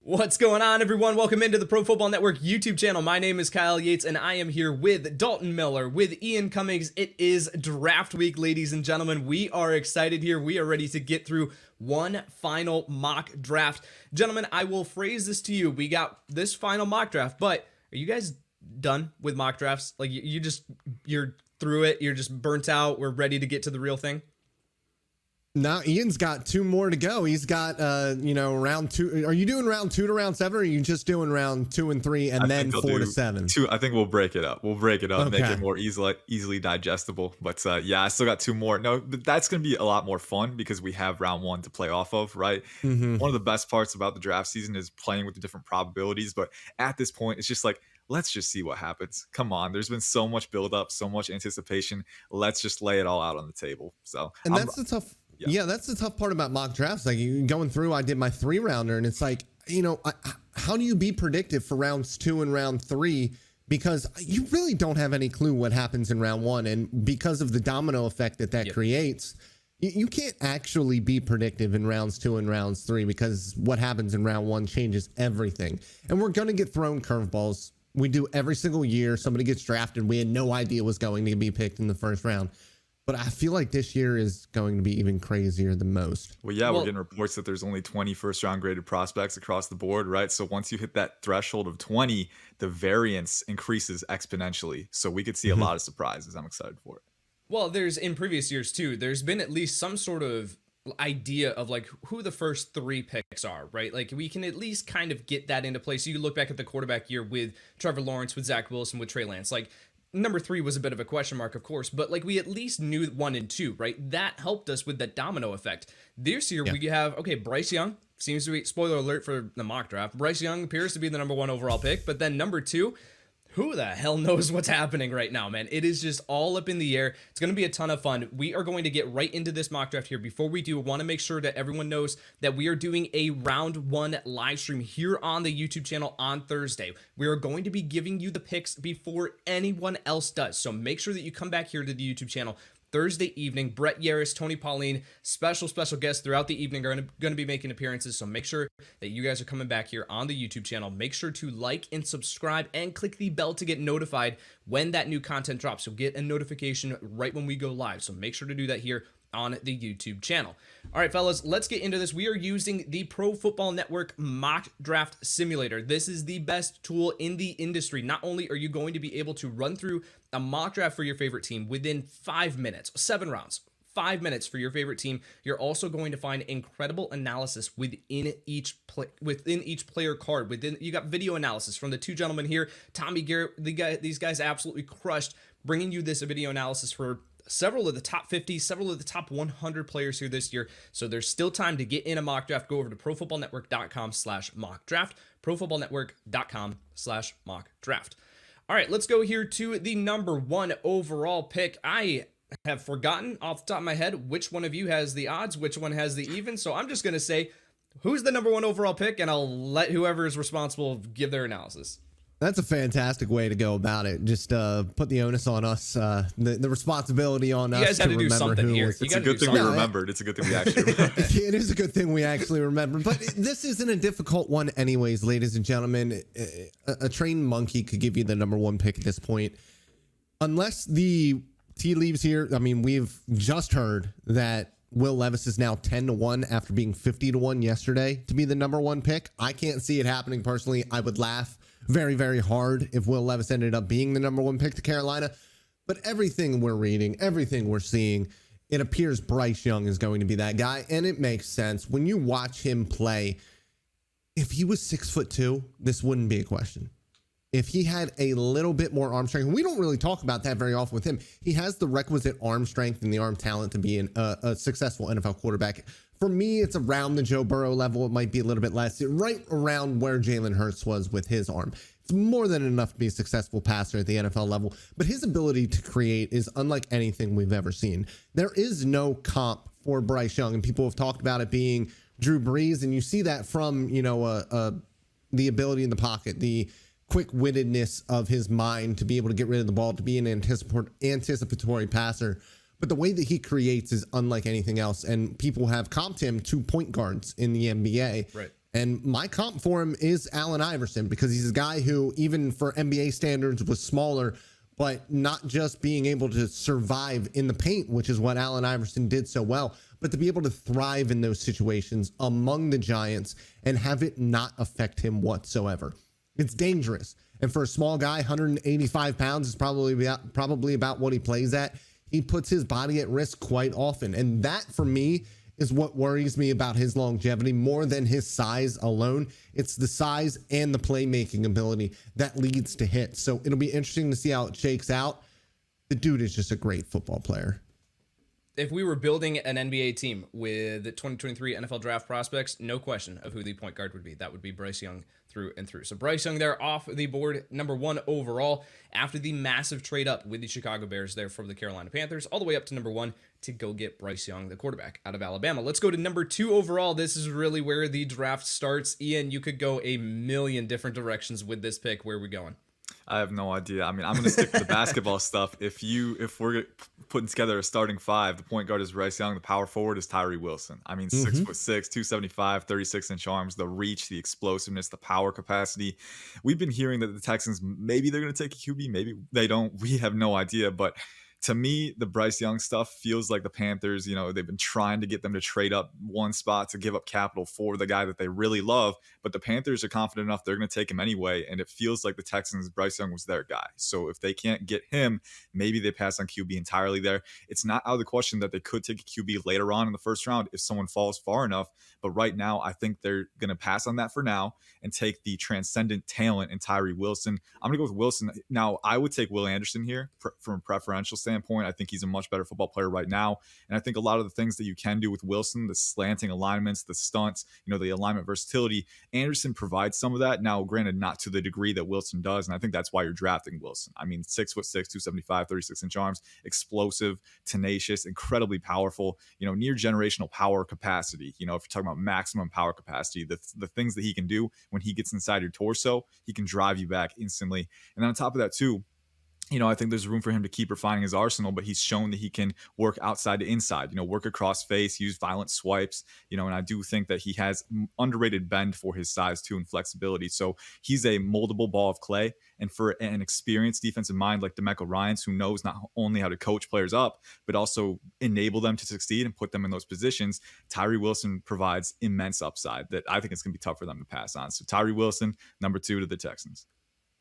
What's going on, everyone? Welcome into the Pro Football Network YouTube channel. My name is Kyle Yates, and I am here with Dalton Miller, with Ian Cummings. It is draft week, ladies and gentlemen. We are excited here. We are ready to get through one final mock draft. Gentlemen, I will phrase this to you. We got this final mock draft, but are you guys done with mock drafts? Like, you're through it. You're just burnt out. We're ready to get to the real thing. No, Ian's got two more to go. He's got, round two. Are you doing round 2 to round 7, or are you just doing round 2 and 3 and then 4 to 7? I think we'll break it up. Okay. Make it more easily digestible. But yeah, I still got 2 more. No, but that's going to be a lot more fun because we have round 1 to play off of, right? Mm-hmm. One of the best parts about the draft season is playing with the different probabilities. But at this point, it's just like, let's just see what happens. Come on. There's been so much buildup, so much anticipation. Let's just lay it all out on the table. So, and that's the tough. Yeah, that's the tough part about mock drafts. Like, going through, I did my 3-rounder, and it's like, how do you be predictive for rounds 2 and round 3? Because you really don't have any clue what happens in round 1. And because of the domino effect that creates, you can't actually be predictive in rounds 2 and rounds 3, because what happens in round 1 changes everything. And we're going to get thrown curveballs. We do every single year. Somebody gets drafted. We had no idea was going to be picked in the first round. But I feel like this year is going to be even crazier than most. Well, we're getting reports that there's only 20 first-round graded prospects across the board, right? So once you hit that threshold of 20, the variance increases exponentially. So we could see a lot of surprises. I'm excited for it. Well, in previous years, too, there's been at least some sort of idea of like who the first 3 picks are, right? Like, we can at least kind of get that into place. So you look back at the quarterback year with Trevor Lawrence, with Zach Wilson, with Trey Lance, like, number 3 was a bit of a question mark, of course, but like, we at least knew 1 and 2, right? That helped us with that domino effect. This year, we have, Bryce Young seems to be, spoiler alert for the mock draft, Bryce Young appears to be the number 1 overall pick, but then number 2, who the hell knows what's happening right now, man? It is just all up in the air. It's going to be a ton of fun. We are going to get right into this mock draft here. Before we do, I want to make sure that everyone knows that we are doing a round 1 live stream here on the YouTube channel on Thursday. We are going to be giving you the picks before anyone else does. So make sure that you come back here to the YouTube channel Thursday evening. Brett Yaris, Tony Pauline, special guests throughout the evening are going to be making appearances. So make sure that you guys are coming back here on the YouTube channel. Make sure to like and subscribe and click the bell to get notified when that new content drops. So get a notification right when we go live. So make sure to do that here on the YouTube channel. All right, fellas, let's get into this. We are using the Pro Football Network Mock Draft Simulator. This is the best tool in the industry. Not only are you going to be able to run through a mock draft for your favorite team within 5 minutes, 7 rounds, 5 minutes for your favorite team, you're also going to find incredible analysis within each player card. You got video analysis from the 2 gentlemen here, Tommy Garrett. These guys absolutely crushed bringing you this video analysis for several of the top 50, several of the top 100 players here this year. So there's still time to get in a mock draft. Go over to profootballnetwork.com/mock draft, profootballnetwork.com/mock draft. All right, let's go here to the number 1 overall pick. I have forgotten off the top of my head which one of you has the odds, which one has the even. So I'm just going to say who's the number 1 overall pick, and I'll let whoever is responsible give their analysis. That's a fantastic way to go about it. Just put the onus on us, the responsibility on us. You guys had to do something here. It's a good thing we remembered. It's a good thing we actually remembered. It is a good thing we actually remembered. But this isn't a difficult one anyways, ladies and gentlemen. A trained monkey could give you the number 1 pick at this point. Unless the tea leaves here, I mean, we've just heard that Will Levis is now 10-1 after being 50-1 yesterday to be the number 1 pick. I can't see it happening personally. I would laugh very, very hard if Will Levis ended up being the number 1 pick to Carolina. But everything we're reading, everything we're seeing, it appears Bryce Young is going to be that guy. And it makes sense. When you watch him play, if he was 6'2", this wouldn't be a question. If he had a little bit more arm strength, and we don't really talk about that very often with him, he has the requisite arm strength and the arm talent to be a successful NFL quarterback. For me, it's around the Joe Burrow level. It might be a little bit less, right around where Jalen Hurts was with his arm. It's more than enough to be a successful passer at the NFL level, but his ability to create is unlike anything we've ever seen. There is no comp for Bryce Young, and people have talked about it being Drew Brees, and you see that from, the ability in the pocket, the quick-wittedness of his mind to be able to get rid of the ball, to be an anticipatory passer. But the way that he creates is unlike anything else. And people have comped him to point guards in the NBA. Right. And my comp for him is Allen Iverson, because he's a guy who, even for NBA standards, was smaller, but not just being able to survive in the paint, which is what Allen Iverson did so well, but to be able to thrive in those situations among the Giants and have it not affect him whatsoever. It's dangerous. And for a small guy, 185 pounds is probably about what he plays at. He puts his body at risk quite often. And that, for me, is what worries me about his longevity more than his size alone. It's the size and the playmaking ability that leads to hits. So it'll be interesting to see how it shakes out. The dude is just a great football player. If we were building an NBA team with the 2023 NFL draft prospects, no question of who the point guard would be. That would be Bryce Young through and through. So Bryce Young there off the board, number 1 overall, after the massive trade up with the Chicago Bears there from the Carolina Panthers, all the way up to number 1 to go get Bryce Young, the quarterback out of Alabama. Let's go to number 2 overall. This is really where the draft starts. Ian, you could go a million different directions with this pick. Where are we going? I have no idea. I mean, I'm going to stick to the basketball stuff. If we're putting together a starting 5, the point guard is Bryce Young, the power forward is Tyree Wilson. I mean, 6'6", 275, 36-inch arms, the reach, the explosiveness, the power capacity. We've been hearing that the Texans, maybe they're going to take a QB, maybe they don't. We have no idea, but to me, the Bryce Young stuff feels like the Panthers, they've been trying to get them to trade up one spot to give up capital for the guy that they really love. But the Panthers are confident enough they're going to take him anyway. And it feels like the Texans, Bryce Young was their guy. So if they can't get him, maybe they pass on QB entirely there. It's not out of the question that they could take a QB later on in the first round if someone falls far enough. But right now, I think they're going to pass on that for now and take the transcendent talent in Tyree Wilson. I'm going to go with Wilson. Now, I would take Will Anderson here from a preferential standpoint. I think he's a much better football player right now. And I think a lot of the things that you can do with Wilson, the slanting alignments, the stunts, the alignment versatility, Anderson provides some of that. Now, granted, not to the degree that Wilson does. And I think that's why you're drafting Wilson. I mean, 6'6", 275, 36-inch arms, explosive, tenacious, incredibly powerful, near generational power capacity. If you're talking about maximum power capacity, the things that he can do when he gets inside your torso, he can drive you back instantly. And then on top of that too, I think there's room for him to keep refining his arsenal, but he's shown that he can work outside to inside, work across face, use violent swipes, and I do think that he has underrated bend for his size too and flexibility. So he's a moldable ball of clay. And for an experienced defensive mind like DeMeco Ryans, who knows not only how to coach players up, but also enable them to succeed and put them in those positions, Tyree Wilson provides immense upside that I think it's going to be tough for them to pass on. So Tyree Wilson, number 2 to the Texans.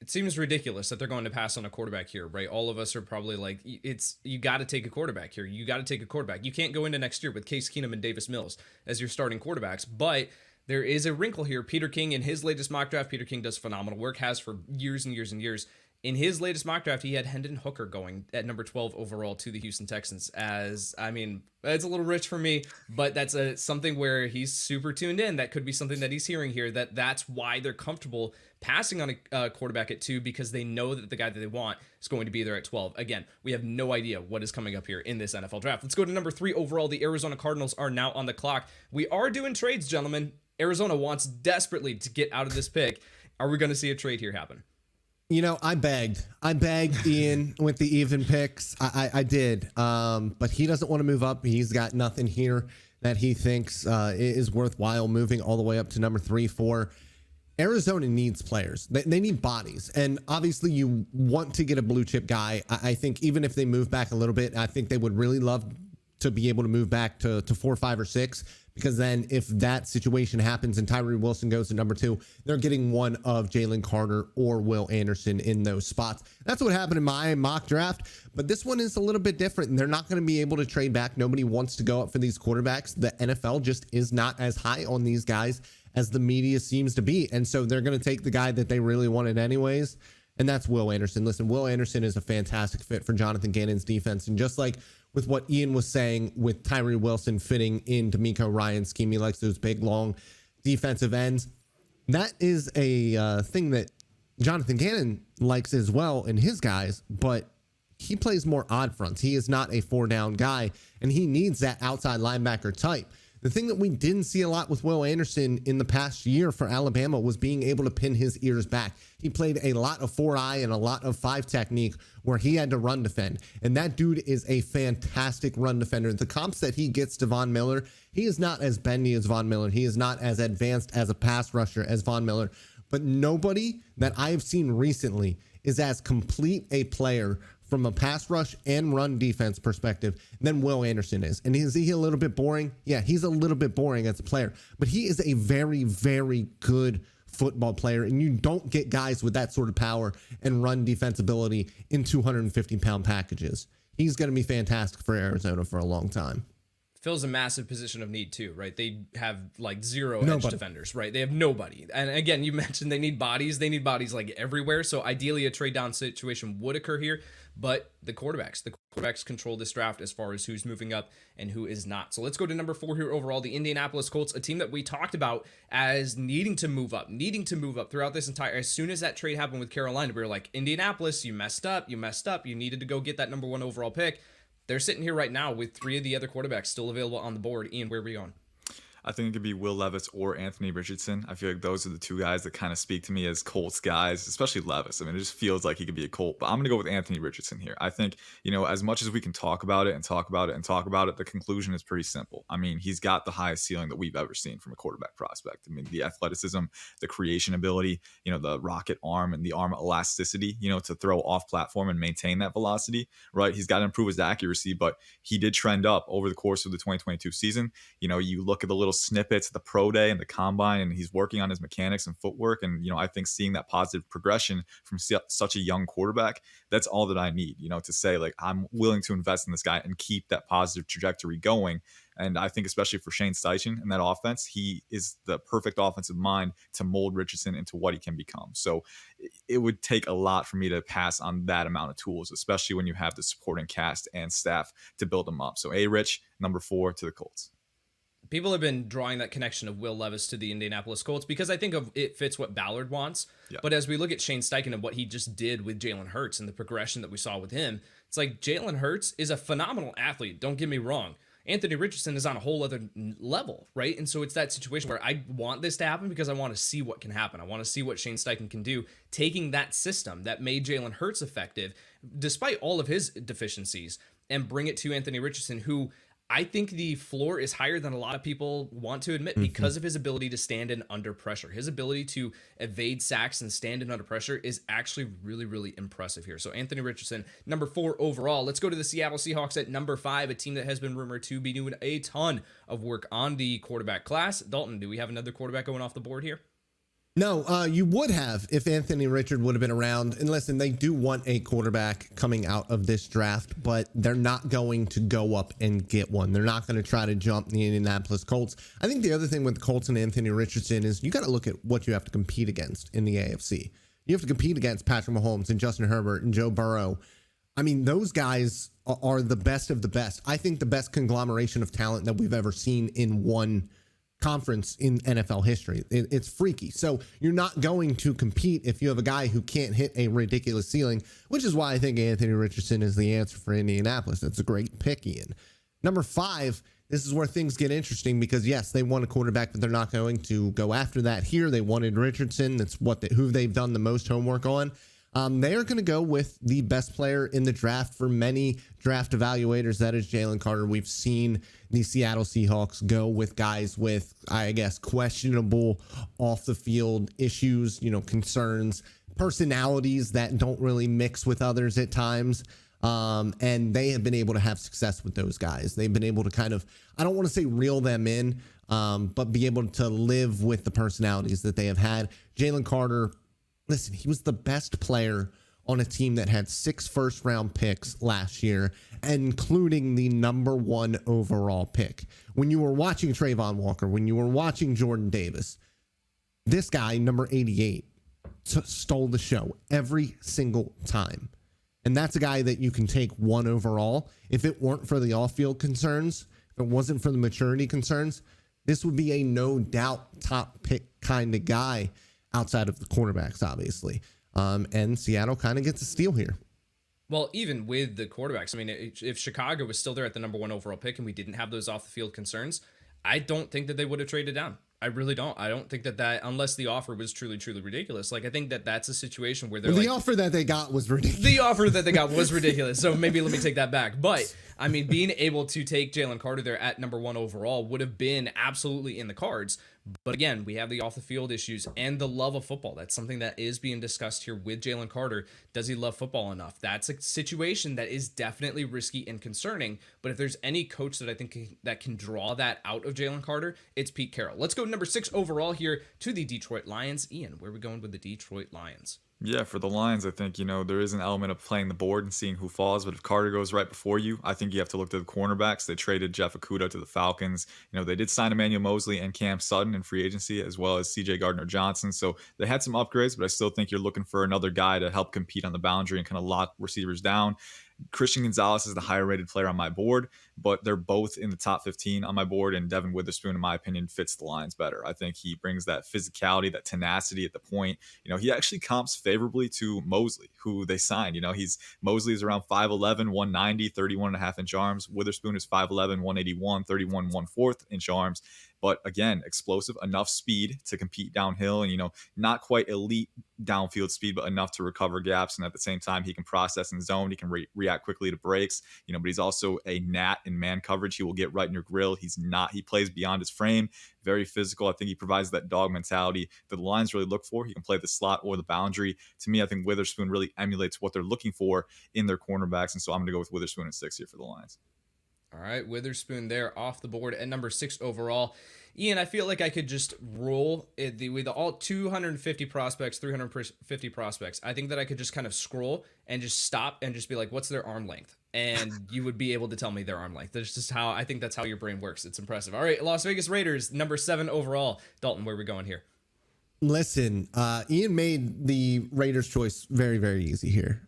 It seems ridiculous that they're going to pass on a quarterback here, right? All of us are probably like, you got to take a quarterback here. You got to take a quarterback. You can't go into next year with Case Keenum and Davis Mills as your starting quarterbacks, but there is a wrinkle here. Peter King, in his latest mock draft, Peter King does phenomenal work, has for years and years and years. In his latest mock draft, he had Hendon Hooker going at number 12 overall to the Houston Texans. It's a little rich for me, but that's something where he's super tuned in. That could be something that he's hearing here, that's why they're comfortable passing on a quarterback at 2, because they know that the guy that they want is going to be there at 12. Again, we have no idea what is coming up here in this NFL draft. Let's go to number 3 overall. The Arizona Cardinals are now on the clock. We are doing trades, gentlemen. Arizona wants desperately to get out of this pick. Are we going to see a trade here happen? I begged Ian with the even picks. I did. But he doesn't want to move up. He's got nothing here that he thinks is worthwhile moving all the way up to number 3, 4. Arizona needs players. They need bodies. And obviously you want to get a blue chip guy. I think even if they move back a little bit, I think they would really love to be able to move back to 4, 5, or 6. Because then if that situation happens and Tyree Wilson goes to number 2, they're getting one of Jalen Carter or Will Anderson in those spots. That's what happened in my mock draft. But this one is a little bit different, and they're not going to be able to trade back. Nobody wants to go up for these quarterbacks. The NFL just is not as high on these guys as the media seems to be. And so they're going to take the guy that they really wanted anyways. And that's Will Anderson. Listen, Will Anderson is a fantastic fit for Jonathan Gannon's defense. And just like with what Ian was saying with Tyree Wilson fitting in DeMeco Ryans' scheme, he likes those big, long defensive ends. That is a thing that Jonathan Gannon likes as well in his guys, but he plays more odd fronts. He is not a 4-down guy, and he needs that outside linebacker type. The thing that we didn't see a lot with Will Anderson in the past year for Alabama was being able to pin his ears back. He played a lot of 4-eye and a lot of 5 technique where he had to run defend. And that dude is a fantastic run defender. The comps that he gets to Von Miller, he is not as bendy as Von Miller. He is not as advanced as a pass rusher as Von Miller. But nobody that I have seen recently is as complete a player from a pass rush and run defense perspective than Will Anderson is. And is he a little bit boring? Yeah, he's a little bit boring as a player, but he is a very, very good football player. And you don't get guys with that sort of power and run defensibility in 250-pound packages. He's going to be fantastic for Arizona for a long time. Fills a massive position of need too, right? They have like zero edge defenders, right? They have nobody. And again, you mentioned they need bodies. They need bodies like everywhere. So ideally a trade down situation would occur here, but the quarterbacks control this draft as far as who's moving up and who is not. So let's go to number 4 here overall, the Indianapolis Colts, a team that we talked about as needing to move up throughout this entire, as soon as that trade happened with Carolina, we were like, Indianapolis, you messed up. You needed to go get that number 1 overall pick. They're sitting here right now with 3 of the other quarterbacks still available on the board. Ian, where are we going? I think it could be Will Levis or Anthony Richardson. I feel like those are the 2 guys that kind of speak to me as Colts guys, especially Levis. I mean, it just feels like he could be a Colt, but I'm going to go with Anthony Richardson here. I think, as much as we can talk about it, the conclusion is pretty simple. I mean, he's got the highest ceiling that we've ever seen from a quarterback prospect. I mean, the athleticism, the creation ability, the rocket arm and the arm elasticity, to throw off platform and maintain that velocity, right? He's got to improve his accuracy, but he did trend up over the course of the 2022 season. You look at the little snippets, the pro day and the combine, and he's working on his mechanics and footwork. And, I think seeing that positive progression from such a young quarterback, that's all that I need, to say, like, I'm willing to invest in this guy and keep that positive trajectory going. And I think especially for Shane Steichen and that offense, he is the perfect offensive mind to mold Richardson into what he can become. So it would take a lot for me to pass on that amount of tools, especially when you have the supporting cast and staff to build them up. So A-Rich, number 4 to the Colts. People have been drawing that connection of Will Levis to the Indianapolis Colts because I think it fits what Ballard wants. Yeah. But as we look at Shane Steichen and what he just did with Jalen Hurts and the progression that we saw with him, it's like Jalen Hurts is a phenomenal athlete. Don't get me wrong. Anthony Richardson is on a whole other level, right? And so it's that situation where I want this to happen because I want to see what can happen. I want to see what Shane Steichen can do, taking that system that made Jalen Hurts effective, despite all of his deficiencies, and bring it to Anthony Richardson, who I think the floor is higher than a lot of people want to admit because of his ability to stand in under pressure. His ability to evade sacks and stand in under pressure is actually really, really impressive here. So Anthony Richardson, number 4 overall. Let's go to the Seattle Seahawks at number 5, a team that has been rumored to be doing a ton of work on the quarterback class. Dalton, do we have another quarterback going off the board here? No, you would have if Anthony Richard would have been around. And listen, they do want a quarterback coming out of this draft, but they're not going to go up and get one. They're not going to try to jump the Indianapolis Colts. I think the other thing with the Colts and Anthony Richardson is you got to look at what you have to compete against in the AFC. You have to compete against Patrick Mahomes and Justin Herbert and Joe Burrow. I mean, those guys are the best of the best. I think the best conglomeration of talent that we've ever seen in one conference in NFL history. It's freaky. So you're not going to compete if you have a guy who can't hit a ridiculous ceiling, which is why I think Anthony Richardson is the answer for Indianapolis. That's a great pick, Ian. Number 5, this is where things get interesting because, yes, they want a quarterback, but they're not going to go after that here. They wanted Richardson. That's who they've done the most homework on. They are going to go with the best player in the draft for many draft evaluators. That is Jalen Carter. We've seen the Seattle Seahawks go with guys with, I guess, questionable off the field issues, concerns, personalities that don't really mix with others at times. And they have been able to have success with those guys. They've been able to kind of, I don't want to say reel them in, but be able to live with the personalities that they have had. Jalen Carter, listen, he was the best player on a team that had 6 first-round picks last year, including the number 1 overall pick. When you were watching Trayvon Walker, when you were watching Jordan Davis, this guy, number 88, stole the show every single time. And that's a guy that you can take 1 overall. If it weren't for the off-field concerns, if it wasn't for the maturity concerns, this would be a no-doubt top pick kind of guy outside of the quarterbacks, obviously. And Seattle kind of gets a steal here. Well, even with the quarterbacks, I mean, if Chicago was still there at the number 1 overall pick and we didn't have those off the field concerns, I don't think that they would have traded down. I really don't. I don't think that unless the offer was truly, truly ridiculous. Like, I think that that's a situation where they're the offer that they got was ridiculous. The offer that they got was ridiculous. So maybe let me take that back. But I mean, being able to take Jalen Carter there at number 1 overall would have been absolutely in the cards. But again, we have the off the field issues and the love of football. That's something that is being discussed here with Jalen Carter. Does he love football enough? That's a situation that is definitely risky and concerning. But if there's any coach that I think that can draw that out of Jalen Carter, it's Pete Carroll. Let's go number 6 overall here to the Detroit Lions. Ian, where are we going with the Detroit Lions? Yeah, for the Lions, I think, there is an element of playing the board and seeing who falls. But if Carter goes right before you, I think you have to look to the cornerbacks. They traded Jeff Okudah to the Falcons. They did sign Emmanuel Mosley and Cam Sutton in free agency, as well as CJ Gardner-Johnson. So they had some upgrades, but I still think you're looking for another guy to help compete on the boundary and kind of lock receivers down. Christian Gonzalez is the higher rated player on my board, but they're both in the top 15 on my board. And Devin Witherspoon, in my opinion, fits the Lions better. I think he brings that physicality, that tenacity at the point. He actually comps favorably to Mosley, who they signed. Mosley is around 5'11, 190, 31.5-inch arms. Witherspoon is 5'11, 181, 31 1/4 inch arms. But again, explosive, enough speed to compete downhill and, not quite elite downfield speed, but enough to recover gaps. And at the same time, he can process in zone. He can react quickly to breaks, but he's also a gnat in man coverage. He will get right in your grill. He plays beyond his frame, very physical. I think he provides that dog mentality that the Lions really look for. He can play the slot or the boundary. To me, I think Witherspoon really emulates what they're looking for in their cornerbacks. And so I'm going to go with Witherspoon at 6 here for the Lions. All right, Witherspoon there off the board at number 6 overall. Ian, I feel like I could just roll with all 250 prospects, 350 prospects. I think that I could just kind of scroll and just stop and just be like, what's their arm length? And you would be able to tell me their arm length. That's just how I think that's how your brain works. It's impressive. All right, Las Vegas Raiders, number 7 overall. Dalton, where are we going here? Listen, Ian made the Raiders choice very, very easy here.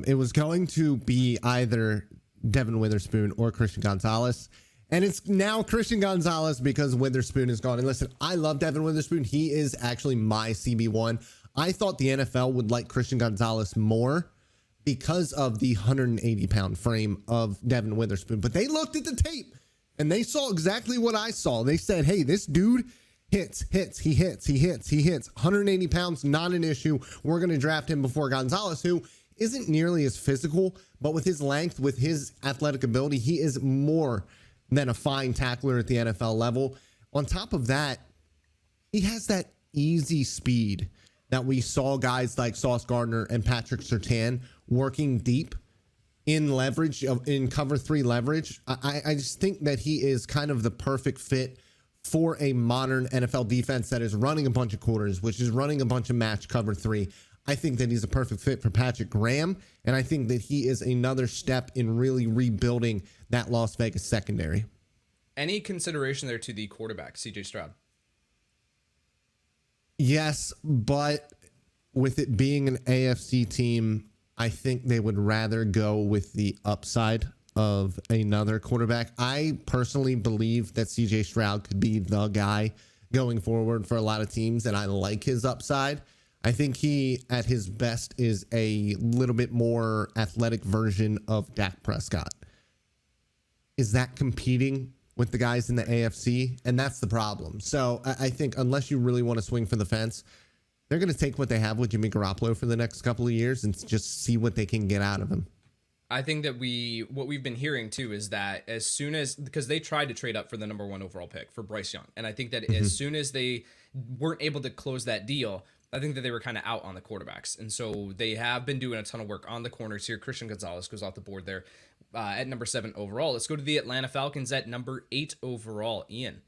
It was going to be either Devin Witherspoon or Christian Gonzalez. And it's now Christian Gonzalez because Witherspoon is gone. And listen, I love Devin Witherspoon. He is actually my CB1. I thought the NFL would like Christian Gonzalez more because of the 180-pound frame of Devin Witherspoon. But they looked at the tape and they saw exactly what I saw. They said, hey, this dude he hits. 180 pounds, not an issue. We're going to draft him before Gonzalez, who isn't nearly as physical, but with his length, with his athletic ability, he is more than a fine tackler at the NFL level. On top of that, he has that easy speed that we saw guys like Sauce Gardner and Patrick Surtain working deep in leverage, in cover 3 leverage. I just think that he is kind of the perfect fit for a modern NFL defense that is running a bunch of quarters, which is running a bunch of match cover 3. I think that he's a perfect fit for Patrick Graham, and I think that he is another step in really rebuilding that Las Vegas secondary. Any consideration there to the quarterback, CJ Stroud? Yes, but with it being an AFC team, I think they would rather go with the upside of another quarterback. I personally believe that CJ Stroud could be the guy going forward for a lot of teams, and I like his upside. I think he, at his best, is a little bit more athletic version of Dak Prescott. Is that competing with the guys in the AFC? And that's the problem. So I think unless you really want to swing for the fence, they're going to take what they have with Jimmy Garoppolo for the next couple of years and just see what they can get out of him. I think that what we've been hearing too is that as soon as, because they tried to trade up for the number 1 overall pick for Bryce Young. And I think that as soon as they weren't able to close that deal, I think that they were kind of out on the quarterbacks. And so they have been doing a ton of work on the corners here. Christian Gonzalez goes off the board there at number 7 overall. Let's go to the Atlanta Falcons at number 8 overall. Ian.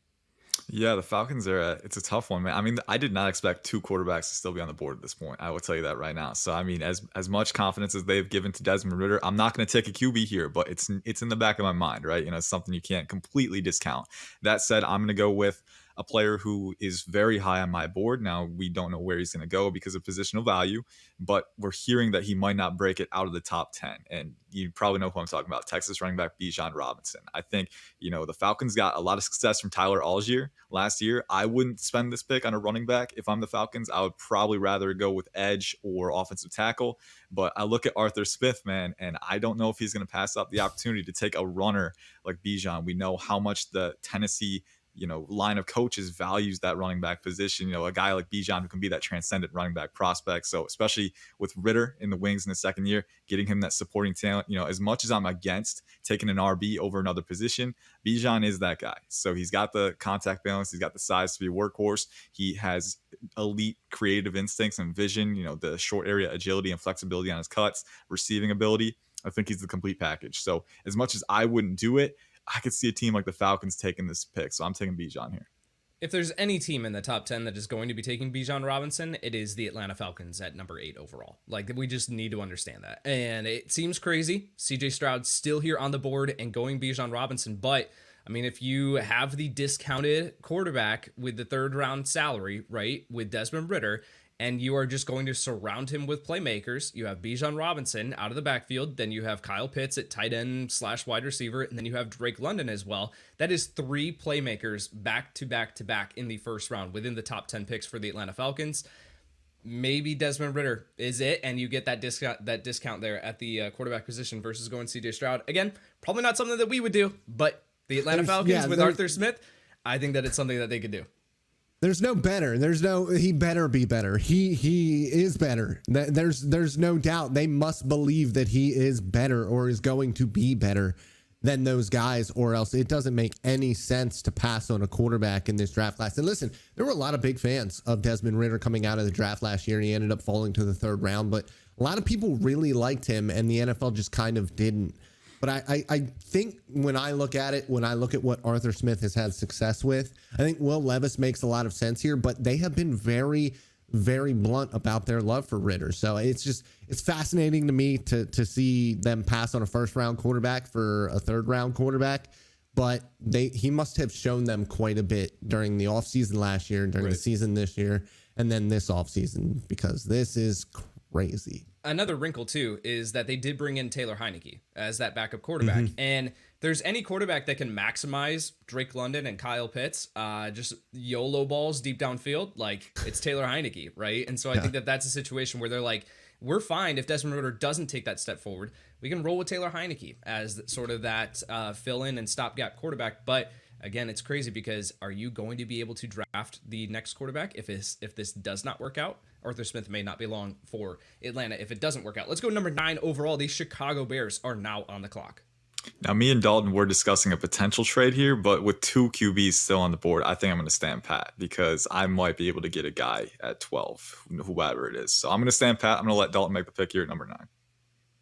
Yeah, the Falcons it's a tough one, man. I mean, I did not expect 2 quarterbacks to still be on the board at this point. I will tell you that right now. So, I mean, as much confidence as they've given to Desmond Ridder, I'm not going to take a QB here, but it's in the back of my mind, right? It's something you can't completely discount. That said, I'm going to go with a player who is very high on my board. Now, we don't know where he's going to go because of positional value, but we're hearing that he might not break it out of the top 10. And you probably know who I'm talking about, Texas running back Bijan Robinson. I think, the Falcons got a lot of success from Tyler Algier last year. I wouldn't spend this pick on a running back. If I'm the Falcons, I would probably rather go with edge or offensive tackle. But I look at Arthur Smith, man, and I don't know if he's going to pass up the opportunity to take a runner like Bijan. We know how much the Tennessee line of coaches values that running back position. A guy like Bijan who can be that transcendent running back prospect. So especially with Ritter in the wings in the second year, getting him that supporting talent, as much as I'm against taking an RB over another position, Bijan is that guy. So he's got the contact balance. He's got the size to be a workhorse. He has elite creative instincts and vision, the short area agility and flexibility on his cuts, receiving ability. I think he's the complete package. So as much as I wouldn't do it, I could see a team like the Falcons taking this pick. So I'm taking Bijan here. If there's any team in the top 10 that is going to be taking Bijan Robinson, it is the Atlanta Falcons at number 8 overall. Like, we just need to understand that. And it seems crazy. CJ Stroud's still here on the board and going Bijan Robinson. But, I mean, if you have the discounted quarterback with the third round salary, right, with Desmond Ritter, and you are just going to surround him with playmakers. You have Bijan Robinson out of the backfield. Then you have Kyle Pitts at tight end / wide receiver. And then you have Drake London as well. That is 3 playmakers back to back to back in the first round within the top 10 picks for the Atlanta Falcons. Maybe Desmond Ritter is it, and you get that discount there at the quarterback position versus going CJ Stroud. Again, probably not something that we would do, but the Atlanta Falcons with Arthur Smith, I think that it's something that they could do. There's no better. He better be better. He is better. There's no doubt. They must believe that he is better or is going to be better than those guys, or else it doesn't make any sense to pass on a quarterback in this draft class. And listen, there were a lot of big fans of Desmond Ritter coming out of the draft last year. He ended up falling to the 3rd round, but a lot of people really liked him, and the NFL just kind of didn't. But I think when I look at what Arthur Smith has had success with, I think Will Levis makes a lot of sense here, but they have been very, very blunt about their love for Ritter. So it's fascinating to me to see them pass on a 1st round quarterback for a 3rd round quarterback. But he must have shown them quite a bit during the offseason last year, during the season this year, and then this offseason, because this is crazy. Another wrinkle, too, is that they did bring in Taylor Heineke as that backup quarterback. Mm-hmm. And there's any quarterback that can maximize Drake London and Kyle Pitts, just YOLO balls deep downfield, like it's Taylor Heineke, right? And so I think that that's a situation where they're like, we're fine if Desmond Ritter doesn't take that step forward. We can roll with Taylor Heineke as sort of that fill-in and stopgap quarterback. But again, it's crazy because are you going to be able to draft the next quarterback if this does not work out? Arthur Smith may not be long for Atlanta if it doesn't work out. Let's go number 9 overall. The Chicago Bears are now on the clock. Now, me and Dalton were discussing a potential trade here, but with 2 QBs still on the board, I think I'm going to stand pat because I might be able to get a guy at 12, whoever it is. So I'm going to stand pat. I'm going to let Dalton make the pick here at number 9.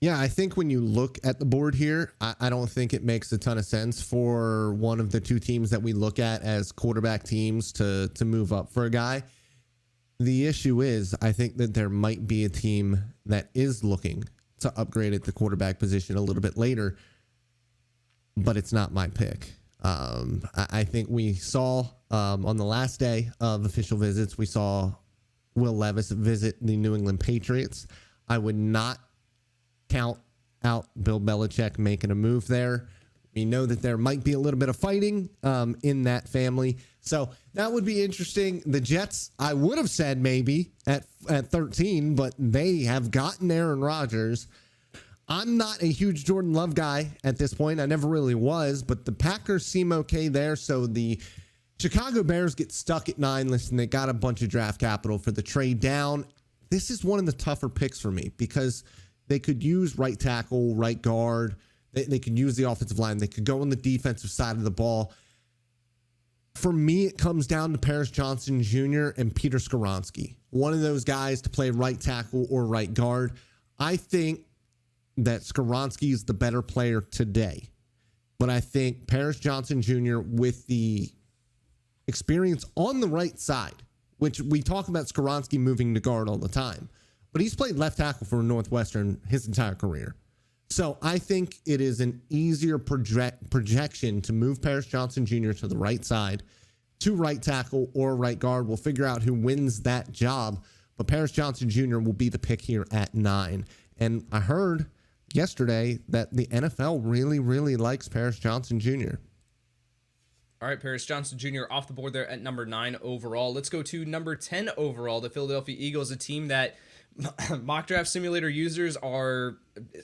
Yeah, I think when you look at the board here, I don't think it makes a ton of sense for one of the 2 teams that we look at as quarterback teams to move up for a guy. The issue is, I think that there might be a team that is looking to upgrade at the quarterback position a little bit later, but it's not my pick. I think we saw on the last day of official visits, we saw Will Levis visit the New England Patriots. I would not count out Bill Belichick making a move there. We know that there might be a little bit of fighting in that family. So that would be interesting. The Jets, I would have said maybe at 13, but they have gotten Aaron Rodgers. I'm not a huge Jordan Love guy at this point. I never really was, but the Packers seem okay there. So the Chicago Bears get stuck at 9. Listen, they got a bunch of draft capital for the trade down. This is one of the tougher picks for me because they could use right tackle, right guard. They could use the offensive line. They could go on the defensive side of the ball. For me, it comes down to Paris Johnson Jr. and Peter Skoronski. One of those guys to play right tackle or right guard. I think that Skoronski is the better player today. But I think Paris Johnson Jr. with the experience on the right side, which we talk about Skoronski moving to guard all the time, but he's played left tackle for Northwestern his entire career. So I think it is an easier projection to move Paris Johnson Jr. to the right side, to right tackle or right guard. We'll figure out who wins that job, but Paris Johnson Jr. will be the pick here at 9. And I heard yesterday that the NFL really, really likes Paris Johnson Jr. All right, Paris Johnson Jr. off the board there at number 9 overall. Let's go to number 10 overall, the Philadelphia Eagles, a team that mock draft simulator users are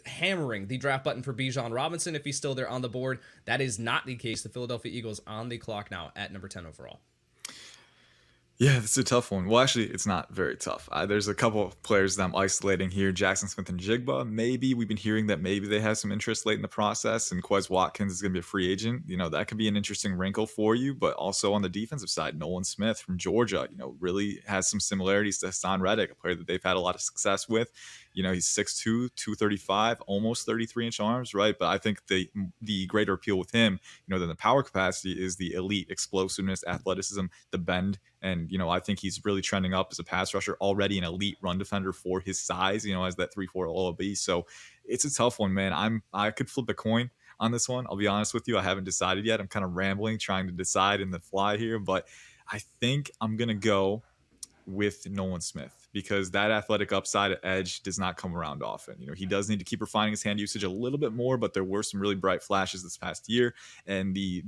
hammering the draft button for Bijan Robinson if he's still there on the board. That is not the case. The Philadelphia Eagles on the clock now at number 10 overall. Yeah, it's a tough one. Well, actually, it's not very tough. There's a couple of players that I'm isolating here. Jackson Smith and Jigba. Maybe we've been hearing that maybe they have some interest late in the process, and Quez Watkins is going to be a free agent. That could be an interesting wrinkle for you. But also on the defensive side, Nolan Smith from Georgia, really has some similarities to Hassan Reddick, a player that they've had a lot of success with. He's 6'2", 235, almost 33-inch arms, right? But I think the greater appeal with him, than the power capacity is the elite explosiveness, athleticism, the bend. And, I think he's really trending up as a pass rusher, already an elite run defender for his size, as that 3-4 OLB. So it's a tough one, man. I could flip a coin on this one. I'll be honest with you. I haven't decided yet. I'm kind of rambling, trying to decide in the fly here. But I think I'm going to go with Nolan Smith, because that athletic upside at edge does not come around often. He does need to keep refining his hand usage a little bit more, but there were some really bright flashes this past year, and the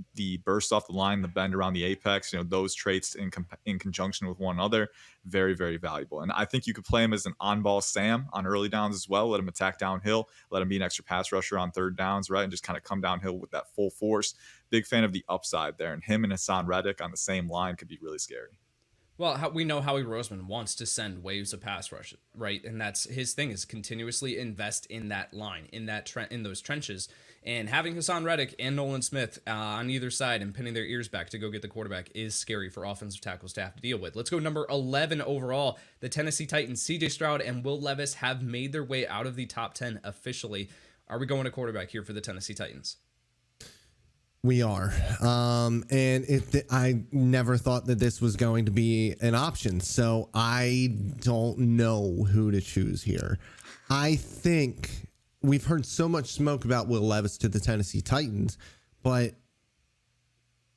burst off the line, the bend around the apex, those traits in conjunction with one another, very, very valuable. And I think you could play him as an on-ball Sam on early downs as well. Let him attack downhill, let him be an extra pass rusher on third downs, right? And just kind of come downhill with that full force. Big fan of the upside there, and him and Hassan Reddick on the same line could be really scary. Well, we know Howie Roseman wants to send waves of pass rush, right? And that's his thing, is continuously invest in that line, in those trenches. And having Hassan Reddick and Nolan Smith on either side and pinning their ears back to go get the quarterback is scary for offensive tackles to have to deal with. Let's go number 11 overall. The Tennessee Titans, CJ Stroud and Will Levis have made their way out of the top 10 officially. Are we going to quarterback here for the Tennessee Titans? We are. I never thought that this was going to be an option, so I don't know who to choose here. I think we've heard so much smoke about Will Levis to the Tennessee Titans, but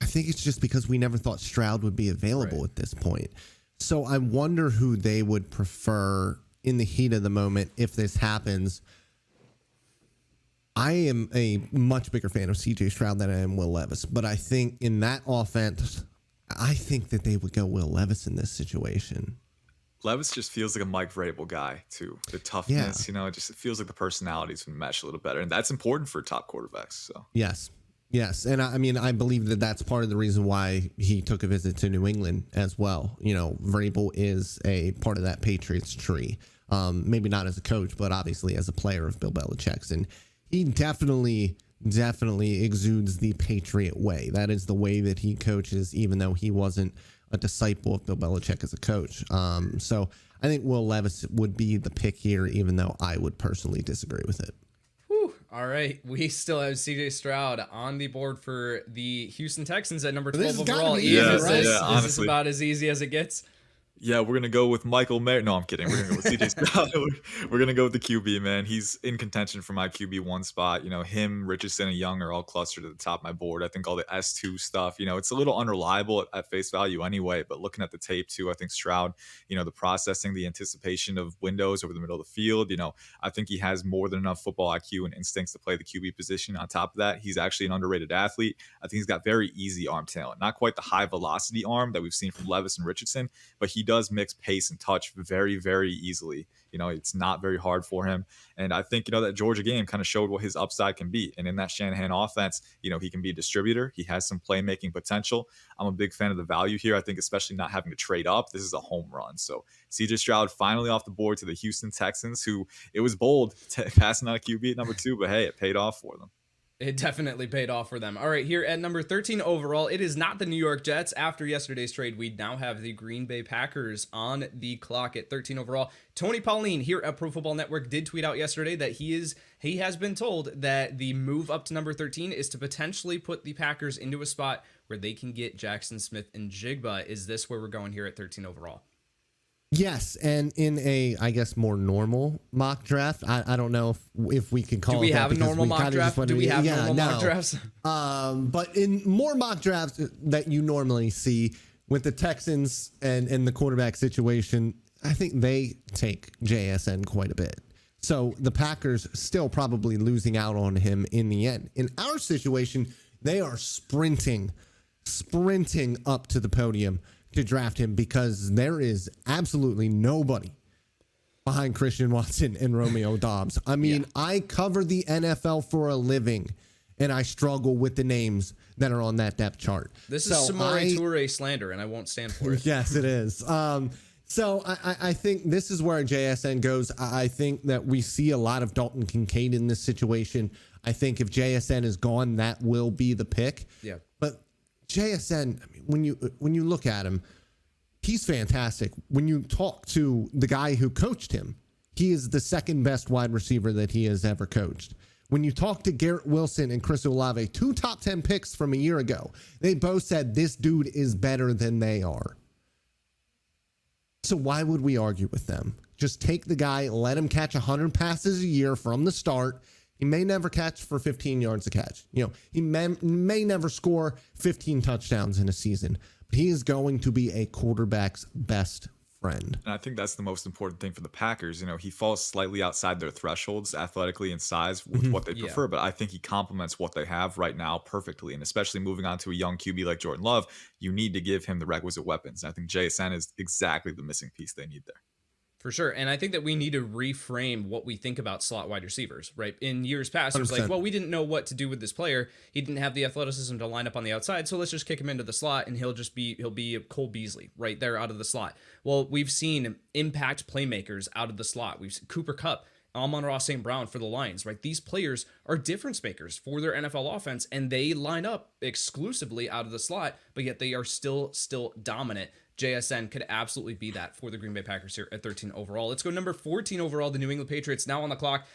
I think it's just because we never thought Stroud would be available at this point. So I wonder who they would prefer in the heat of the moment if this happens. I am a much bigger fan of CJ Stroud than I am Will Levis, but I think in that offense, I think that they would go Will Levis in this situation. Levis just feels like a Mike Vrabel guy too. The toughness, it feels like the personalities would mesh a little better, and that's important for top quarterbacks. So yes, and I believe that that's part of the reason why he took a visit to New England as well. Vrabel is a part of that Patriots tree. Maybe not as a coach, but obviously as a player of Bill Belichick's, and he definitely exudes the Patriot way. That is the way that he coaches, even though he wasn't a disciple of Bill Belichick as a coach. So I think Will Levis would be the pick here, even though I would personally disagree with it. Whew. All right. We still have CJ Stroud on the board for the Houston Texans at number 12 overall. This is about as easy as it gets. Yeah, we're going to go with Michael Mayer. No, I'm kidding. We're going to go with CJ Stroud. We're going to go with the QB, man. He's in contention for my QB1 spot. Him, Richardson, and Young are all clustered at the top of my board. I think all the S2 stuff, it's a little unreliable at face value anyway, but looking at the tape too, I think Stroud, the processing, the anticipation of windows over the middle of the field, I think he has more than enough football IQ and instincts to play the QB position. On top of that, he's actually an underrated athlete. I think he's got very easy arm talent. Not quite the high velocity arm that we've seen from Levis and Richardson, but he does mix pace and touch very, very easily. It's not very hard for him. And I think, that Georgia game kind of showed what his upside can be. And in that Shanahan offense, he can be a distributor. He has some playmaking potential. I'm a big fan of the value here. I think especially not having to trade up, this is a home run. So CJ Stroud finally off the board to the Houston Texans, who it was bold passing on a QB at number 2, but hey, it paid off for them. It definitely paid off for them. All right, here at number 13 overall, it is not the New York Jets. After yesterday's trade, we now have the Green Bay Packers on the clock at 13 overall. Tony Pauline here at Pro Football Network did tweet out yesterday that he has been told that the move up to number 13 is to potentially put the Packers into a spot where they can get Jackson Smith and Jigba. Is this where we're going here at 13 overall? Yes, and in a, I guess, more normal mock draft. I don't know if we can call it that. Do we have a normal mock draft? Do we have normal mock drafts? But in more mock drafts that you normally see with the Texans and the quarterback situation, I think they take JSN quite a bit. So the Packers still probably losing out on him in the end. In our situation, they are sprinting sprinting up to the podium to draft him because there is absolutely nobody behind Christian Watson and Romeo Dobbs. I mean, I cover the NFL for a living, and I struggle with the names that are on that depth chart. This is Samori Toure slander, and I won't stand for it. Yes, it is. So I think this is where JSN goes. I think that we see a lot of Dalton Kincaid in this situation. I think if JSN is gone, that will be the pick. Yeah. But JSN, I mean, when you look at him, he's fantastic. When you talk to the guy who coached him, he is the second best wide receiver that he has ever coached. When you talk to Garrett Wilson and Chris Olave, 2 top 10 picks from a year ago, they both said this dude is better than they are. So why would we argue with them? Just take the guy, let him catch 100 passes a year from the start. He may never catch for 15 yards a catch. You know, he may never score 15 touchdowns in a season, but he is going to be a quarterback's best friend. And I think that's the most important thing for the Packers. You know, he falls slightly outside their thresholds athletically and size with what they prefer, but I think he complements what they have right now perfectly. And especially moving on to a young QB like Jordan Love, you need to give him the requisite weapons. And I think JSN is exactly the missing piece they need there. For sure. And I think that we need to reframe what we think about slot wide receivers, right? In years past, it was like, well, we didn't know what to do with this player. He didn't have the athleticism to line up on the outside, so let's just kick him into the slot and he'll be Cole Beasley right there out of the slot. Well, we've seen impact playmakers out of the slot. We've seen Cooper Kupp, Amon-Ra St. Brown for the Lions, right? These players are difference makers for their NFL offense, and they line up exclusively out of the slot, but yet they are still dominant. JSN could absolutely be that for the Green Bay Packers here at 13 overall. Let's go number 14 overall, the New England Patriots now on the clock.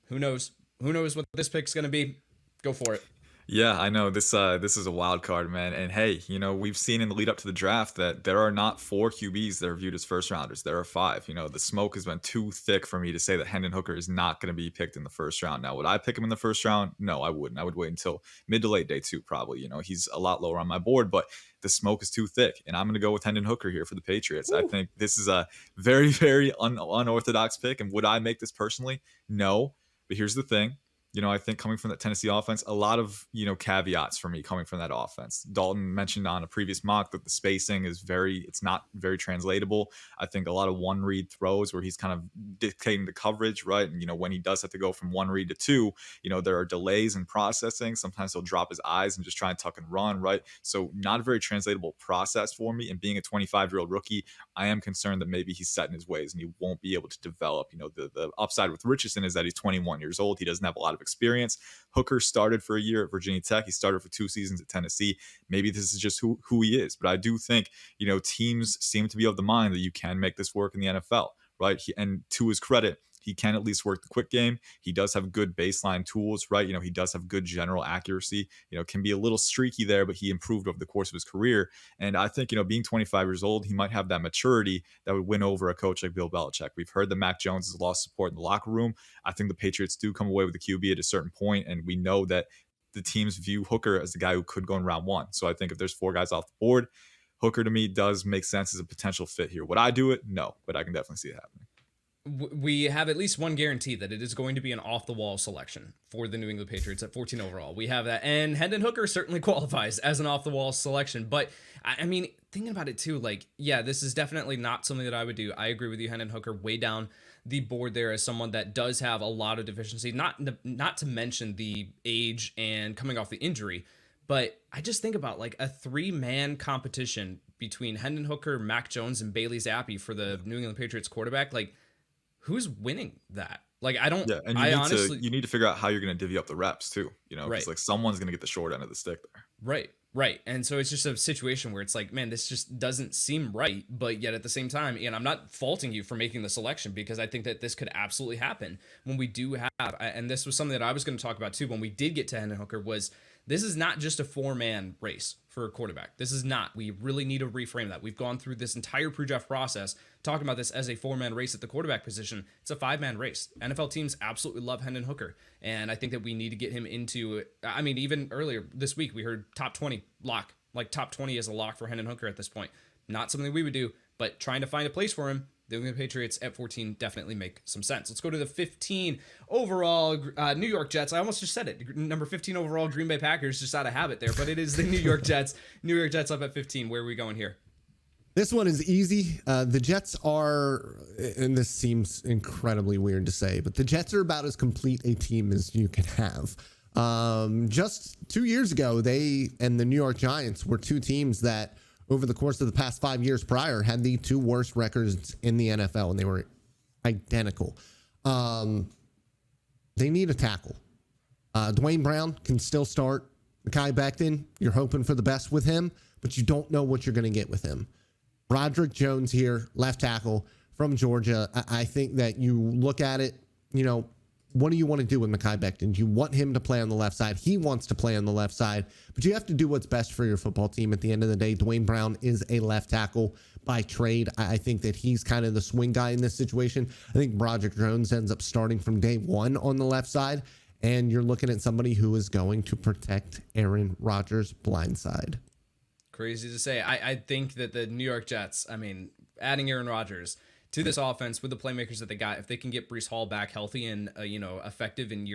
Who knows? Who knows what this pick's going to be? Go for it. Yeah, I know this is a wild card, man. And hey, you know, we've seen in the lead up to the draft that there are not 4 QBs that are viewed as first rounders. There are 5. You know, the smoke has been too thick for me to say that Hendon Hooker is not going to be picked in the first round. Now, would I pick him in the first round? No, I wouldn't. I would wait until mid to late day 2, probably. You know, he's a lot lower on my board, but the smoke is too thick. And I'm going to go with Hendon Hooker here for the Patriots. Ooh. I think this is a very, very unorthodox pick. And would I make this personally? No. But here's the thing. You know, I think coming from that Tennessee offense, a lot of, you know, caveats for me coming from that offense. Dalton mentioned on a previous mock that the spacing is it's not very translatable. I think a lot of one read throws where he's kind of dictating the coverage, right? And, you know, when he does have to go from one read to 2, you know, there are delays in processing. Sometimes he'll drop his eyes and just try and tuck and run, right? So not a very translatable process for me. And being a 25-year-old rookie, I am concerned that maybe he's set in his ways and he won't be able to develop. You know, the upside with Richardson is that he's 21 years old. He doesn't have a lot of experience. Hooker started for a year at Virginia Tech. He started for 2 seasons at Tennessee. Maybe this is just who he is. But I do think, you know, teams seem to be of the mind that you can make this work in the NFL, right? And to his credit, he can at least work the quick game. He does have good baseline tools, right? You know, he does have good general accuracy. You know, can be a little streaky there, but he improved over the course of his career. And I think, you know, being 25 years old, he might have that maturity that would win over a coach like Bill Belichick. We've heard that Mac Jones has lost support in the locker room. I think the Patriots do come away with the QB at a certain point, and we know that the teams view Hooker as the guy who could go in round 1. So I think if there's 4 guys off the board, Hooker to me does make sense as a potential fit here. Would I do it? No, but I can definitely see it happening. We have at least one guarantee that it is going to be an off-the-wall selection for the New England Patriots at 14 overall. We have that, and Hendon Hooker certainly qualifies as an off-the-wall selection. But, I mean, thinking about it too, like, yeah, this is definitely not something that I would do. I agree with you, Hendon Hooker, way down the board there as someone that does have a lot of deficiency, not to mention the age and coming off the injury. But I just think about, like, a 3-man competition between Hendon Hooker, Mac Jones, and Bailey Zappi for the New England Patriots quarterback, like, who's winning that? Like, I don't. Yeah, and you need to figure out how you're going to divvy up the reps too. You know, because like someone's going to get the short end of the stick there. Right. And so it's just a situation where it's like, man, this just doesn't seem right. But yet at the same time, and I'm not faulting you for making the selection, because I think that this could absolutely happen when we do have, and this was something that I was going to talk about too when we did get to Hendon Hooker, was this is not just a 4-man race for a quarterback. This is not. We really need to reframe that. We've gone through this entire pre-draft process talking about this as a 4-man race at the quarterback position. It's a 5-man race. NFL teams absolutely love Hendon Hooker, and I think that we need to get him into, I mean, even earlier this week, we heard top 20 lock, like top 20 is a lock for Hendon Hooker at this point. Not something we would do, but trying to find a place for him, the England Patriots at 14 definitely make some sense. Let's go to the 15 overall New York Jets. I almost just said it. Number 15 overall Green Bay Packers, just out of habit there, but it is the New York Jets. New York Jets up at 15. Where are we going here? This one is easy. The Jets are, and this seems incredibly weird to say, but the Jets are about as complete a team as you can have. Just 2 years ago, they and the New York Giants were two teams that over the course of the past 5 years prior had the two worst records in the NFL, and they were identical. They need a tackle. Dwayne Brown can still start. Mekhi Becton, you're hoping for the best with him, but you don't know what you're going to get with him. Broderick Jones here, left tackle from Georgia. I think that you look at it, what do you want to do with Mekhi Becton? You want him to play on the left side. He wants to play on the left side, but you have to do what's best for your football team at the end of the day. Dwayne Brown is a left tackle by trade. I think that he's kind of the swing guy in this situation. I think Broderick Jones ends up starting from day one on the left side, and you're looking at somebody who is going to protect Aaron Rodgers' blind side. Crazy to say. I think that the New York Jets, adding Aaron Rodgers to this offense with the playmakers that they got, if they can get Breece Hall back healthy and effective in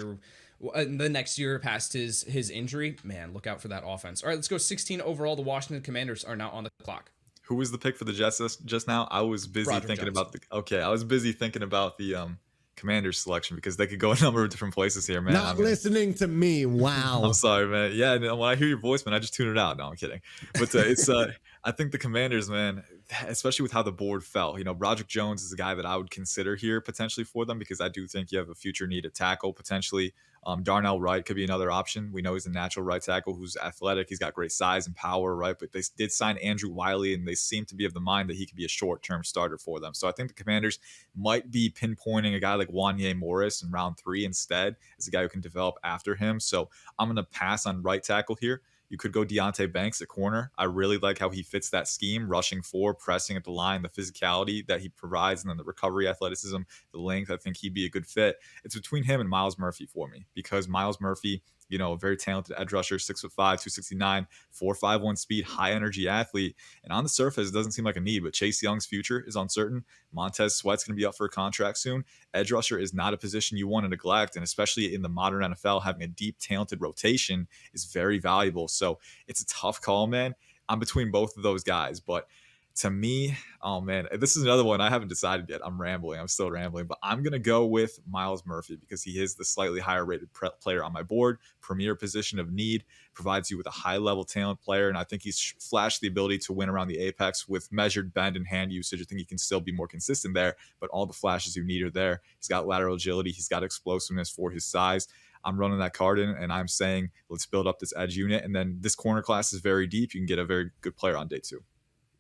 the next year past his injury, man, look out for that offense. All right, let's go 16 overall. The Washington Commanders are now on the clock. Who was the pick for the Jets just now? I was busy thinking about the Commanders selection because they could go a number of different places here, man. Not listening to me. Wow. I'm sorry, man. Yeah, when I hear your voice, man, I just tune it out. No, I'm kidding. But I think the Commanders, man, especially with how the board fell. Broderick Jones is a guy that I would consider here potentially for them because I do think you have a future need at tackle potentially. Darnell Wright could be another option. We know he's a natural right tackle who's athletic. He's got great size and power, right? But they did sign Andrew Wiley, and they seem to be of the mind that he could be a short-term starter for them. So I think the Commanders might be pinpointing a guy like Wanye Morris in round 3 instead as a guy who can develop after him. So I'm going to pass on right tackle here. You could go Deonte Banks at corner. I really like how he fits that scheme, rushing 4, pressing at the line, the physicality that he provides, and then the recovery athleticism, the length. I think he'd be a good fit. It's between him and Myles Murphy for me because Myles Murphy, a very talented edge rusher, 6'5", 269, 4.51 speed, high energy athlete. And on the surface, it doesn't seem like a need, but Chase Young's future is uncertain. Montez Sweat's going to be up for a contract soon. Edge rusher is not a position you want to neglect. And especially in the modern NFL, having a deep, talented rotation is very valuable. So it's a tough call, man. I'm between both of those guys, but to me, oh man, this is another one I haven't decided yet. I'm still rambling, but I'm going to go with Myles Murphy because he is the slightly higher rated player on my board. Premier position of need, provides you with a high level talent player. And I think he's flashed the ability to win around the apex with measured bend and hand usage. I think he can still be more consistent there, but all the flashes you need are there. He's got lateral agility. He's got explosiveness for his size. I'm running that card in and I'm saying, let's build up this edge unit. And then this corner class is very deep. You can get a very good player on day 2.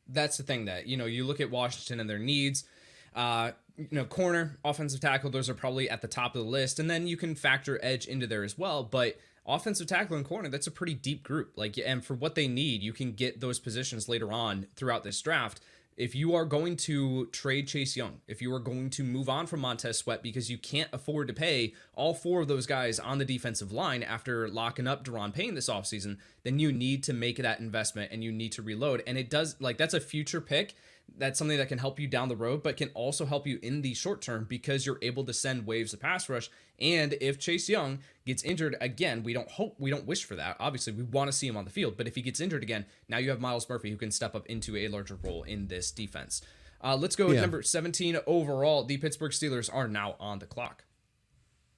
That's the thing that, you look at Washington and their needs, corner, offensive tackle, those are probably at the top of the list. And then you can factor edge into there as well. But offensive tackle and corner, that's a pretty deep group. And for what they need, you can get those positions later on throughout this draft. If you are going to trade Chase Young, if you are going to move on from Montez Sweat because you can't afford to pay all 4 of those guys on the defensive line after locking up Deron Payne this offseason, then you need to make that investment and you need to reload. And it does, that's a future pick. That's something that can help you down the road, but can also help you in the short term because you're able to send waves of pass rush. And if Chase Young gets injured again, we don't wish for that. Obviously, we want to see him on the field, but if he gets injured again, now you have Myles Murphy who can step up into a larger role in this defense. Let's go with number 17 overall. The Pittsburgh Steelers are now on the clock.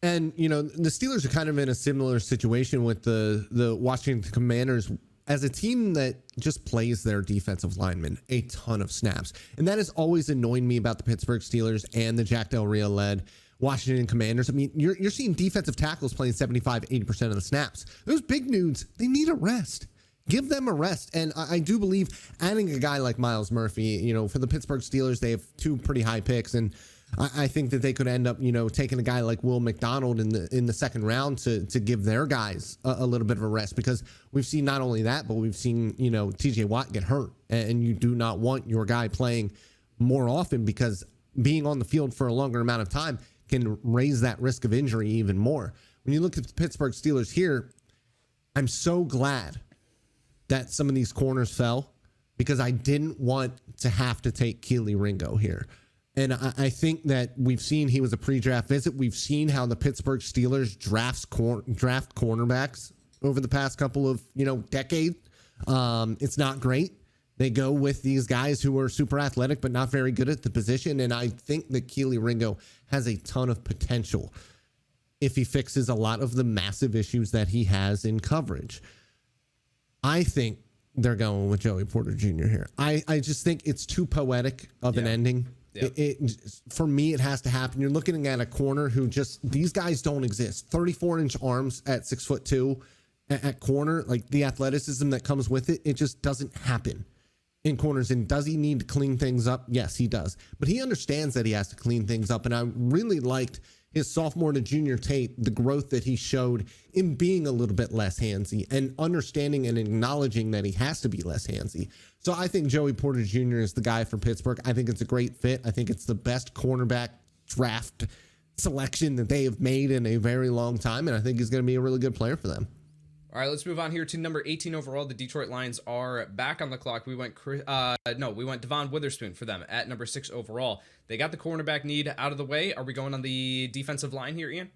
And, the Steelers are kind of in a similar situation with the Washington Commanders as a team that just plays their defensive linemen a ton of snaps. And that has always annoyed me about the Pittsburgh Steelers and the Jack Del Rio-led Washington Commanders. You're seeing defensive tackles playing 75, 80% of the snaps. Those big dudes, they need a rest. Give them a rest. And I do believe adding a guy like Myles Murphy, for the Pittsburgh Steelers, they have 2 pretty high picks. And I think that they could end up, taking a guy like Will McDonald in the second round to give their guys a little bit of a rest, because we've seen not only that, but we've seen, TJ Watt get hurt, and you do not want your guy playing more often because being on the field for a longer amount of time can raise that risk of injury even more. When you look at the Pittsburgh Steelers here, I'm so glad that some of these corners fell because I didn't want to have to take Keely Ringo here. And I think that we've seen he was a pre-draft visit. We've seen how the Pittsburgh Steelers draft cornerbacks over the past couple of decades. It's not great. They go with these guys who are super athletic but not very good at the position. And I think that Kelee Ringo has a ton of potential if he fixes a lot of the massive issues that he has in coverage. I think they're going with Joey Porter Jr. here. I just think it's too poetic of an ending. Yep. For me, it has to happen. You're looking at a corner who these guys don't exist. 34-inch arms at 6'2" at corner, like the athleticism that comes with it, it just doesn't happen in corners. And does he need to clean things up? Yes, he does. But he understands that he has to clean things up. And I really liked his sophomore to junior tape, the growth that he showed in being a little bit less handsy and understanding and acknowledging that he has to be less handsy. So I think Joey Porter Jr. is the guy for Pittsburgh. I think it's a great fit. I think it's the best cornerback draft selection that they have made in a very long time. And I think he's going to be a really good player for them. All right, let's move on here to number 18 overall. The Detroit Lions are back on the clock. We went Devon Witherspoon for them at number 6 overall. They got the cornerback need out of the way. Are we going on the defensive line here, Ian?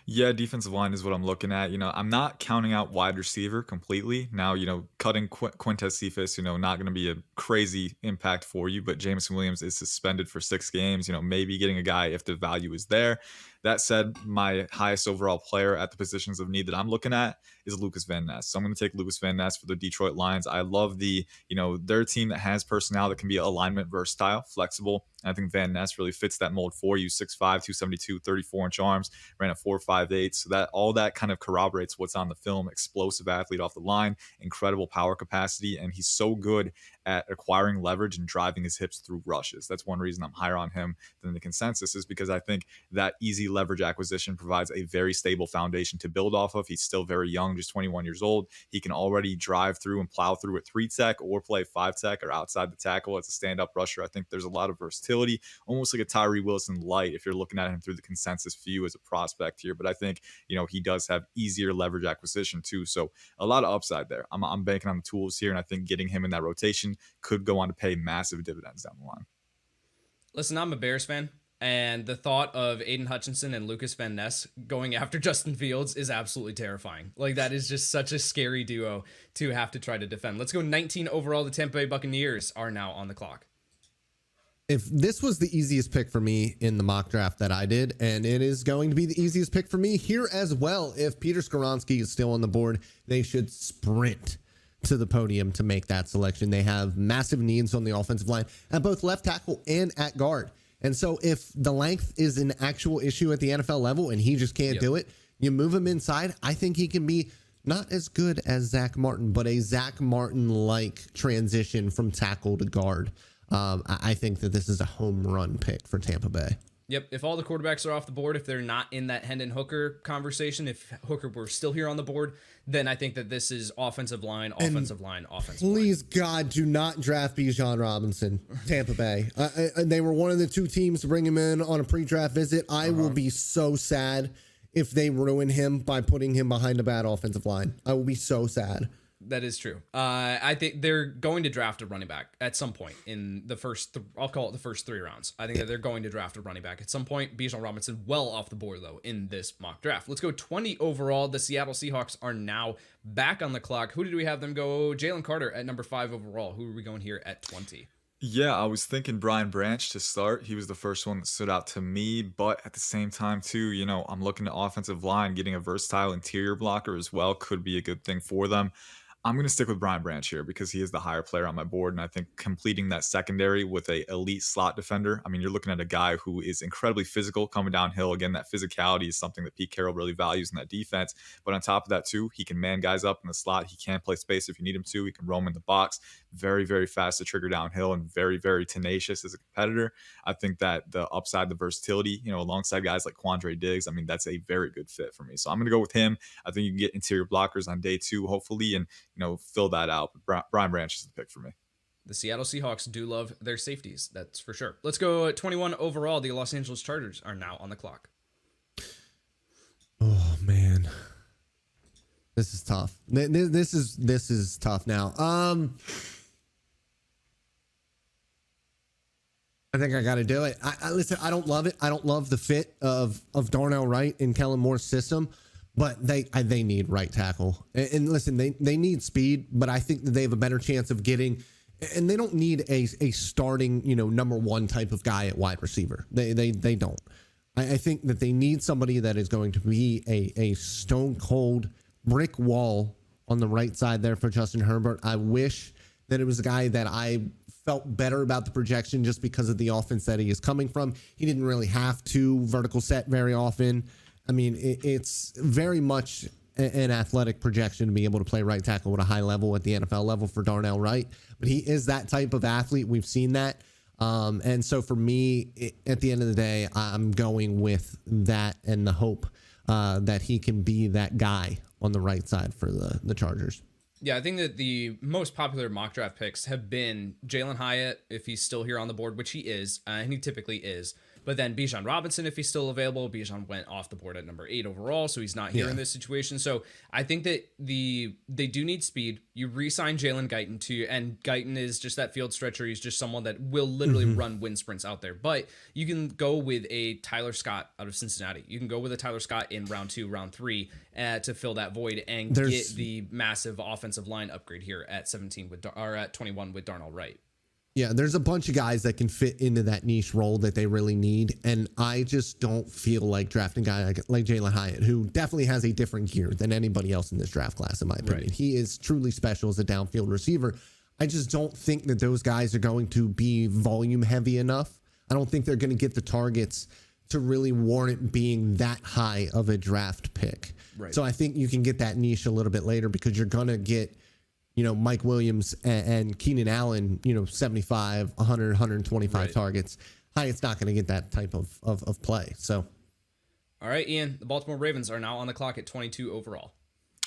Yeah, defensive line is what I'm looking at. I'm not counting out wide receiver completely. Now, cutting Quintez Cephas, not going to be a crazy impact for you, but Jameson Williams is suspended for 6 games. Maybe getting a guy if the value is there. That said, my highest overall player at the positions of need that I'm looking at is Lucas Van Ness. So I'm going to take Lucas Van Ness for the Detroit Lions. I love their team that has personnel that can be alignment versatile, flexible. And I think Van Ness really fits that mold for you. 6'5", 272, 34-inch arms, ran a 4.58. So that all that kind of corroborates what's on the film. Explosive athlete off the line, incredible power capacity, and he's so good at acquiring leverage and driving his hips through rushes. That's one reason I'm higher on him than the consensus, is because I think that easy leverage acquisition provides a very stable foundation to build off of. He's still very young, just 21 years old. He can already drive through and plow through at 3-tech or play 5-tech or outside the tackle as a stand-up rusher. I think there's a lot of versatility, almost like a Tyree Wilson light if you're looking at him through the consensus view as a prospect here. But I think, he does have easier leverage acquisition too. So a lot of upside there. I'm banking on the tools here, and I think getting him in that rotation could go on to pay massive dividends down the line. Listen, I'm a Bears fan, and the thought of Aiden Hutchinson and Lucas Van Ness going after Justin Fields is absolutely terrifying. Like, that is just such a scary duo to have to try to defend. Let's go 19 overall. The Tampa Bay Buccaneers are now on the clock. If this was the easiest pick for me in the mock draft that I did, and it is going to be the easiest pick for me here as well, if Peter Skoronski is still on the board, they should sprint to the podium to make that selection. They have massive needs on the offensive line at both left tackle and at guard. And so if the length is an actual issue at the NFL level and he just can't do it, you move him inside. I think he can be not as good as Zach Martin, but a Zach Martin-like transition from tackle to guard. I think that this is a home run pick for Tampa Bay. Yep. If all the quarterbacks are off the board, if they're not in that Hendon Hooker conversation, if Hooker were still here on the board, then I think that this is offensive line. Please, God, do not draft Bijan Robinson, Tampa Bay. They were one of the 2 teams to bring him in on a pre-draft visit. I will be so sad if they ruin him by putting him behind a bad offensive line. I will be so sad. That is true. I think they're going to draft a running back at some point in the first, I'll call it the first 3 rounds. I think that they're going to draft a running back at some point. Bijan Robinson well off the board, though, in this mock draft. Let's go 20 overall. The Seattle Seahawks are now back on the clock. Who did we have them go? Jalen Carter at number 5 overall. Who are we going here at 20? Yeah, I was thinking Brian Branch to start. He was the first one that stood out to me, but at the same time too, I'm looking at offensive line. Getting a versatile interior blocker as well could be a good thing for them. I'm going to stick with Brian Branch here because he is the higher player on my board. And I think completing that secondary with a elite slot defender, I mean, you're looking at a guy who is incredibly physical coming downhill. Again, that physicality is something that Pete Carroll really values in that defense. But on top of that too, he can man guys up in the slot. He can play space if you need him to. He can roam in the box. Very, very fast to trigger downhill and very, very tenacious as a competitor. I think that the upside, the versatility, alongside guys like Quandre Diggs, I mean, that's a very good fit for me. So I'm going to go with him. I think you can get interior blockers on day 2, hopefully, and fill that out. But Brian Branch is the pick for me. The Seattle Seahawks do love their safeties. That's for sure. Let's go 21 overall. The Los Angeles Chargers are now on the clock. Oh man, this is tough. This is tough now. I think I got to do it. I listen. I don't love it. I don't love the fit of Darnell Wright in Kellen Moore's system, but they need right tackle. And listen, they need speed, but I think that they have a better chance of getting. And they don't need a starting number one type of guy at wide receiver. They don't. I think that they need somebody that is going to be a stone cold brick wall on the right side there for Justin Herbert. I wish that it was a guy that I felt better about the projection just because of the offense that he is coming from. He didn't really have to vertical set very often. I mean, it's very much an athletic projection to be able to play right tackle at a high level at the NFL level for Darnell Wright. But he is that type of athlete. We've seen that. And so for me, at the end of the day, I'm going with that and the hope that he can be that guy on the right side for the Chargers. Yeah, I think that the most popular mock draft picks have been Jalen Hyatt, if he's still here on the board, which he is, and he typically is. But then Bijan Robinson, if he's still available. Bijan went off the board at number 8 overall, so he's not here in this situation. So I think that they do need speed. You re-sign Jalen Guyton too, and Guyton is just that field stretcher. He's just someone that will literally run wind sprints out there. But you can go with a Tyler Scott out of Cincinnati. You can go with a Tyler Scott in round 2, round 3 to fill that void and get the massive offensive line upgrade here at 17 or at 21 with Darnell Wright. Yeah, there's a bunch of guys that can fit into that niche role that they really need. And I just don't feel like drafting a guy like Jalen Hyatt, who definitely has a different gear than anybody else in this draft class, in my opinion. Right. He is truly special as a downfield receiver. I just don't think that those guys are going to be volume heavy enough. I don't think they're going to get the targets to really warrant being that high of a draft pick. Right. So I think you can get that niche a little bit later because you're going to get Mike Williams and Keenan Allen, 75, 100, 125 targets. Hyatt's not going to get that type of play. So, all right, Ian, the Baltimore Ravens are now on the clock at 22 overall.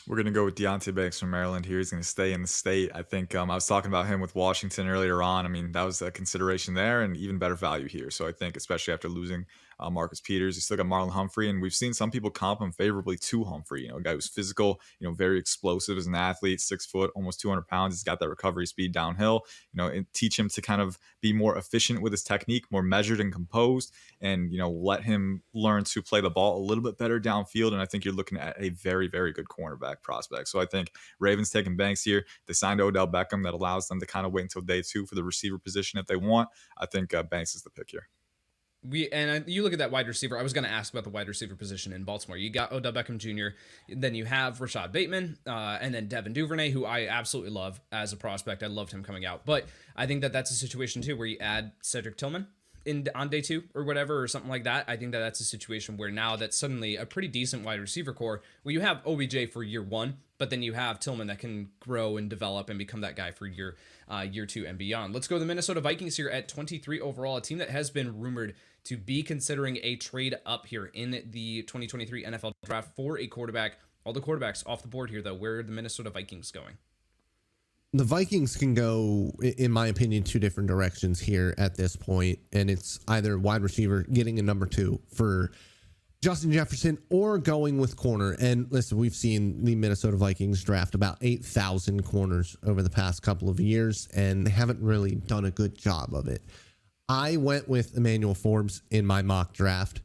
We're going to go with Deontay Banks from Maryland here. He's going to stay in the state. I think I was talking about him with Washington earlier on. I mean, that was a consideration there and even better value here. So I think especially after losing Marcus Peters, you still got Marlon Humphrey, and we've seen some people comp him favorably to Humphrey. A guy who's physical, very explosive as an athlete, 6 foot, almost 200 pounds. He's got that recovery speed downhill, and teach him to kind of be more efficient with his technique, more measured and composed, and, let him learn to play the ball a little bit better downfield. And I think you're looking at a very, very good cornerback prospect. So I think Ravens taking Banks here. They signed Odell Beckham. That allows them to kind of wait until day 2 for the receiver position if they want. I think Banks is the pick here. You look at that wide receiver. I was going to ask about the wide receiver position in Baltimore. You got Odell Beckham Jr., then you have Rashad Bateman, and then Devin Duvernay, who I absolutely love as a prospect. I loved him coming out. But I think that that's a situation, too, where you add Cedric Tillman on day 2 or whatever, or something like that. I think that that's a situation where now that's suddenly a pretty decent wide receiver core where you have OBJ for year 1, but then you have Tillman that can grow and develop and become that guy for year 2 and beyond. Let's go to the Minnesota Vikings here at 23 overall, a team that has been rumored to be considering a trade up here in the 2023 NFL draft for a quarterback. All the quarterbacks off the board here, though. Where are the Minnesota Vikings going? The Vikings can go, in my opinion, 2 different directions here at this point, and it's either wide receiver, getting a number 2 for Justin Jefferson, or going with corner. And listen, we've seen the Minnesota Vikings draft about 8,000 corners over the past couple of years, and they haven't really done a good job of it. I went with Emmanuel Forbes in my mock draft.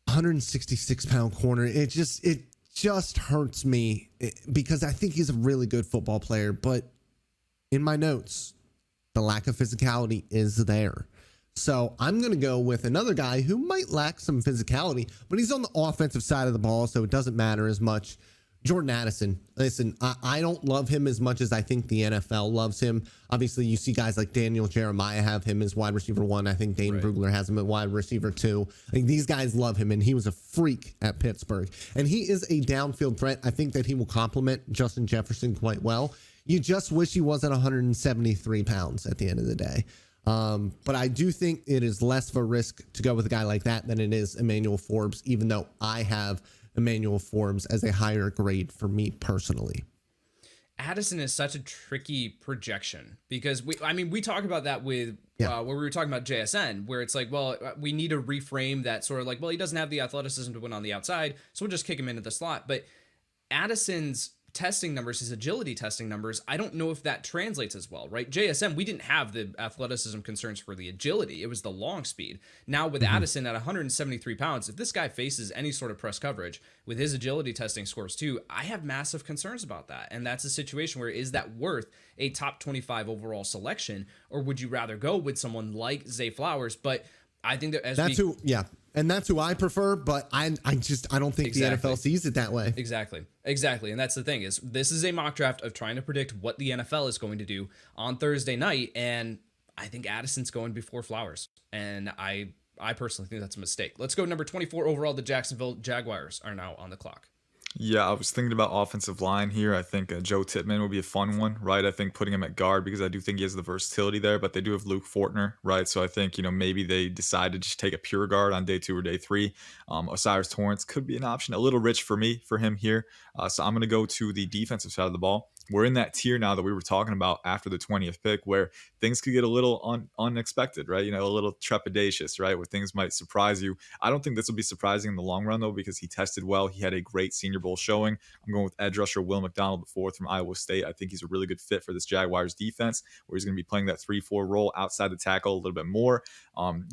166-pound corner. It just hurts me because I think he's a really good football player. But in my notes, the lack of physicality is there. So I'm going to go with another guy who might lack some physicality, but he's on the offensive side of the ball, so it doesn't matter as much. Jordan Addison. Listen, I don't love him as much as I think the NFL loves him. Obviously, you see guys like Daniel Jeremiah have him as wide receiver 1. I think Dane Brugler has him at wide receiver 2. I think these guys love him, and he was a freak at Pittsburgh. And he is a downfield threat. I think that he will complement Justin Jefferson quite well. You just wish he wasn't 173 pounds at the end of the day. But I do think it is less of a risk to go with a guy like that than it is Emmanuel Forbes, even though I have Emmanuel Forbes as a higher grade for me personally. Addison is such a tricky projection because we talk about that with where we were talking about JSN, where it's like, well, we need to reframe that sort of like, well, he doesn't have the athleticism to win on the outside, so we'll just kick him into the slot. But Addison's testing numbers, his agility testing numbers, I don't know if that translates as well, right? JSM, we didn't have the athleticism concerns for the agility. It was the long speed. Now with Addison at 173 pounds, if this guy faces any sort of press coverage with his agility testing scores too, I have massive concerns about that. And that's a situation where is that worth a top 25 overall selection, or would you rather go with someone like Zay Flowers? But I think that and that's who I prefer, but I don't think the NFL sees it that way. Exactly. And that's the thing is this is a mock draft of trying to predict what the NFL is going to do on Thursday night. And I think Addison's going before Flowers. And I personally think that's a mistake. Let's go number 24 overall. The Jacksonville Jaguars are now on the clock. Yeah, I was thinking about offensive line here. I think Joe Tippmann would be a fun one, right? I think putting him at guard because I do think he has the versatility there, but they do have Luke Fortner, right? So I think, maybe they decide to just take a pure guard on day 2 or day 3. Osiris Torrance could be an option. A little rich for him here. So I'm going to go to the defensive side of the ball. We're in that tier now that we were talking about after the 20th pick where things could get a little unexpected, right? A little trepidatious, right? Where things might surprise you. I don't think this will be surprising in the long run, though, because he tested well. He had a great Senior Bowl showing. I'm going with edge rusher Will McDonald, the 4th from Iowa State. I think he's a really good fit for this Jaguars defense where he's going to be playing that 3-4 role outside the tackle a little bit more.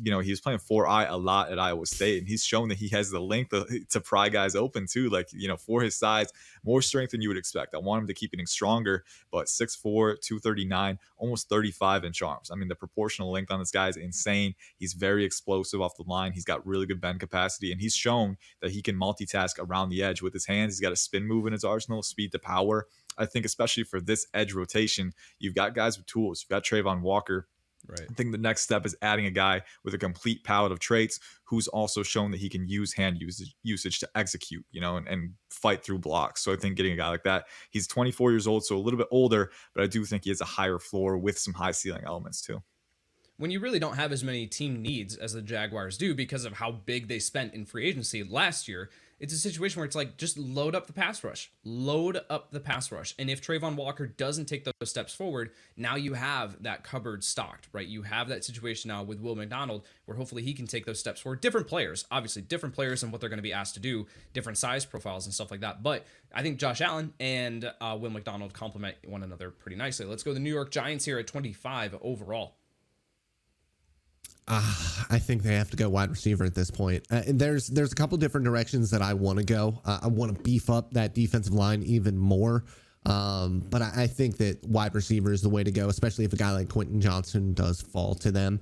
He was playing 4-eye a lot at Iowa State, and he's shown that he has the length to pry guys open too. For his size, more strength than you would expect. I want him to keep getting stronger, but 6'4", 239, almost 35-inch arms. I mean, the proportional length on this guy is insane. He's very explosive off the line. He's got really good bend capacity, and he's shown that he can multitask around the edge with his hands. He's got a spin move in his arsenal, speed to power. I think especially for this edge rotation, you've got guys with tools. You've got Trayvon Walker. Right. I think the next step is adding a guy with a complete palette of traits who's also shown that he can use hand usage to execute, and fight through blocks. So I think getting a guy like that, he's 24 years old, so a little bit older, but I do think he has a higher floor with some high ceiling elements too. When you really don't have as many team needs as the Jaguars do because of how big they spent in free agency last year, it's a situation where it's like, just load up the pass rush. And if Trayvon Walker doesn't take those steps forward, now you have that cupboard stocked, right? You have that situation now with Will McDonald where hopefully he can take those steps forward. Different players, obviously, different players and what they're going to be asked to do, different size profiles and stuff like that. But I think Josh Allen and Will McDonald complement one another pretty nicely. Let's go to the New York Giants here at 25 overall. I think they have to go wide receiver at this point. There's a couple different directions that I want to go. I want to beef up that defensive line even more. But I think that wide receiver is the way to go, especially if a guy like Quentin Johnson does fall to them.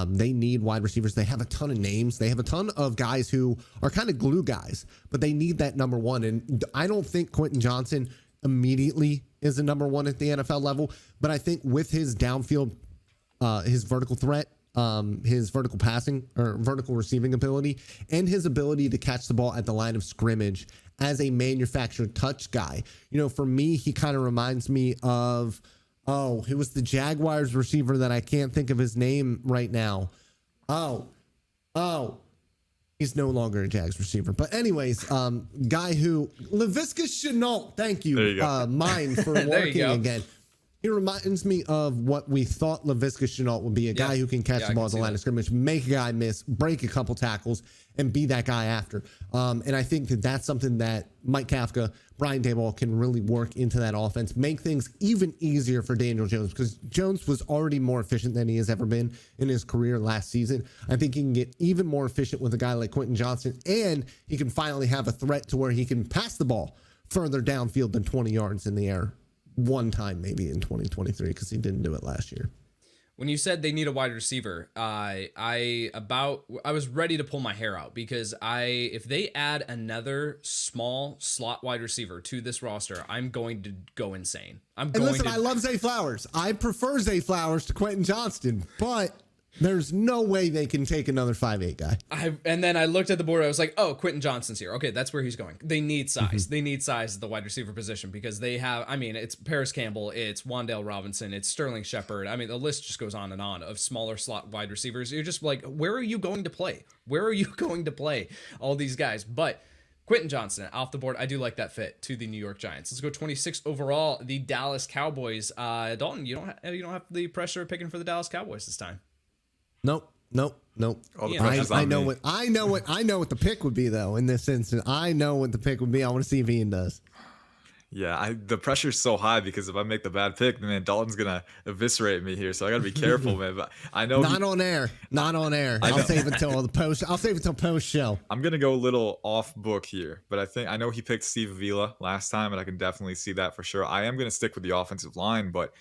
They need wide receivers. They have a ton of names. They have a ton of guys who are kind of glue guys, but they need that number one. And I don't think Quentin Johnson immediately is a number one at the NFL level, but I think with his downfield, his vertical threat, his vertical passing or vertical receiving ability, and his ability to catch the ball at the line of scrimmage as a manufactured touch guy. For me, he kind of reminds me of, it was the Jaguars receiver that I can't think of his name right now. He's no longer a Jags receiver. But anyways, guy who, Laviska Shenault, thank you, there you go. mine for working again. He reminds me of what we thought Laviska Shenault would be, a guy who can catch the ball at the line of scrimmage, make a guy miss, break a couple tackles, and be that guy after. And I think that that's something that Mike Kafka, Brian Daboll can really work into that offense, make things even easier for Daniel Jones, because Jones was already more efficient than he has ever been in his career last season. I think he can get even more efficient with a guy like Quentin Johnson, and he can finally have a threat to where he can pass the ball further downfield than 20 yards in the air. One time maybe in 2023 because he didn't do it last year. When you said they need a wide receiver, I was ready to pull my hair out because if they add another small slot wide receiver to this roster, I'm going to go insane. I love Zay Flowers. I prefer Zay Flowers to Quentin Johnston, but there's no way they can take another 5'8" guy. And then I looked at the board. I was like, oh, Quentin Johnston's here. Okay, that's where he's going. They need size. Mm-hmm. They need size at the wide receiver position because they have, it's Paris Campbell, it's Wan'Dale Robinson, it's Sterling Shepard. The list just goes on and on of smaller slot wide receivers. You're just like, where are you going to play? Where are you going to play all these guys? But Quentin Johnston off the board. I do like that fit to the New York Giants. Let's go 26 overall, the Dallas Cowboys. Dalton, you don't have the pressure of picking for the Dallas Cowboys this time. Nope. I know what the pick would be though. In this instance, I know what the pick would be. I want to see if Ian does. Yeah, the pressure's so high because if I make the bad pick, man, Dalton's gonna eviscerate me here. So I gotta be careful, man. But I know Not on air. Not on air. I I'll know. save it till the post. I'll save it till post show. I'm gonna go a little off book here, but I know he picked Steve Avila last time, and I can definitely see that for sure. I am gonna stick with the offensive line, but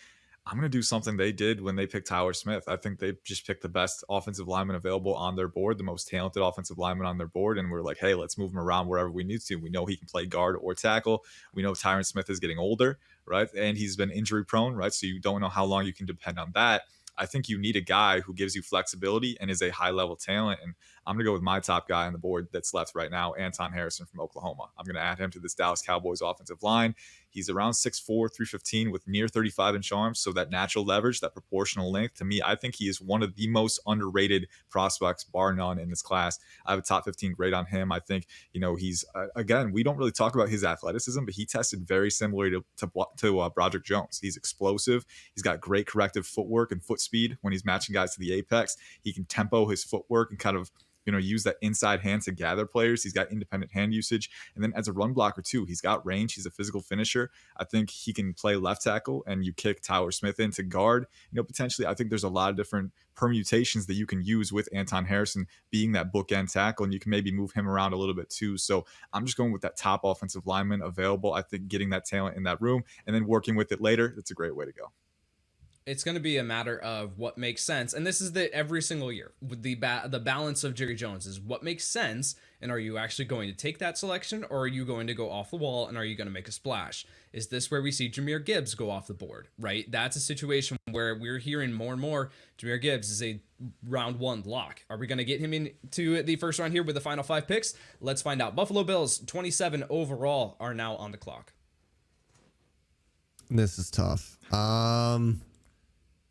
I'm going to do something they did when they picked Tyler Smith. I think they just picked the best offensive lineman available on their board, the most talented offensive lineman on their board. And we're like, hey, let's move him around wherever we need to. We know he can play guard or tackle. We know Tyron Smith is getting older, right? And he's been injury prone, right? So you don't know how long you can depend on that. I think you need a guy who gives you flexibility and is a high level talent. And I'm going to go with my top guy on the board that's left right now, Anton Harrison from Oklahoma. I'm going to add him to this Dallas Cowboys offensive line. He's around 6'4", 315 with near 35-inch arms. So that natural leverage, that proportional length, to me, I think he is one of the most underrated prospects, bar none, in this class. I have a top 15 grade on him. I think, he's, again, we don't really talk about his athleticism, but he tested very similarly to Broderick Jones. He's explosive. He's got great corrective footwork and foot speed when he's matching guys to the apex. He can tempo his footwork and kind of use that inside hand to gather players. He's got independent hand usage. And then as a run blocker too, he's got range. He's a physical finisher. I think he can play left tackle, and you kick Tyler Smith into guard. Potentially, I think there's a lot of different permutations that you can use with Anton Harrison being that bookend tackle, and you can maybe move him around a little bit too. So I'm just going with that top offensive lineman available. I think getting that talent in that room and then working with it later, that's a great way to go. It's going to be a matter of what makes sense. And this is every single year with the balance of Jerry Jones is what makes sense. And are you actually going to take that selection, or are you going to go off the wall and are you going to make a splash? Is this where we see Jahmyr Gibbs go off the board, right? That's a situation where we're hearing more and more Jahmyr Gibbs is a round one lock. Are we going to get him into the first round here with the final 5 picks? Let's find out. Buffalo Bills, 27 overall, are now on the clock. This is tough.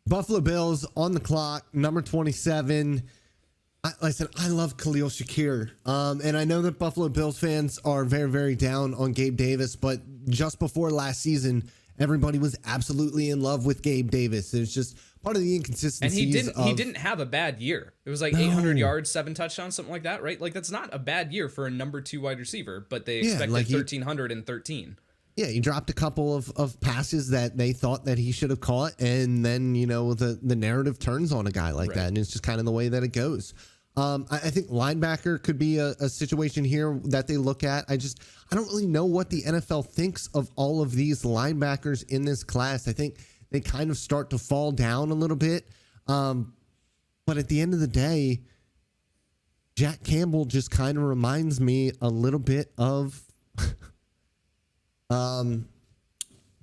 Buffalo Bills on the clock, number 27. I said, I love Khalil Shakir. And I know that Buffalo Bills fans are very, very down on Gabe Davis, but just before last season, everybody was absolutely in love with Gabe Davis. It's just part of the inconsistencies. And he didn't have a bad year. It was like 800 yards, 7 touchdowns, something like that, right? Like, that's not a bad year for a number 2 wide receiver, but they expected 1,313. Yeah, he dropped a couple of passes that they thought that he should have caught, and then, the narrative turns on a guy like that, and it's just kind of the way that it goes. I think linebacker could be a situation here that they look at. I don't really know what the NFL thinks of all of these linebackers in this class. I think they kind of start to fall down a little bit. But at the end of the day, Jack Campbell just kind of reminds me a little bit of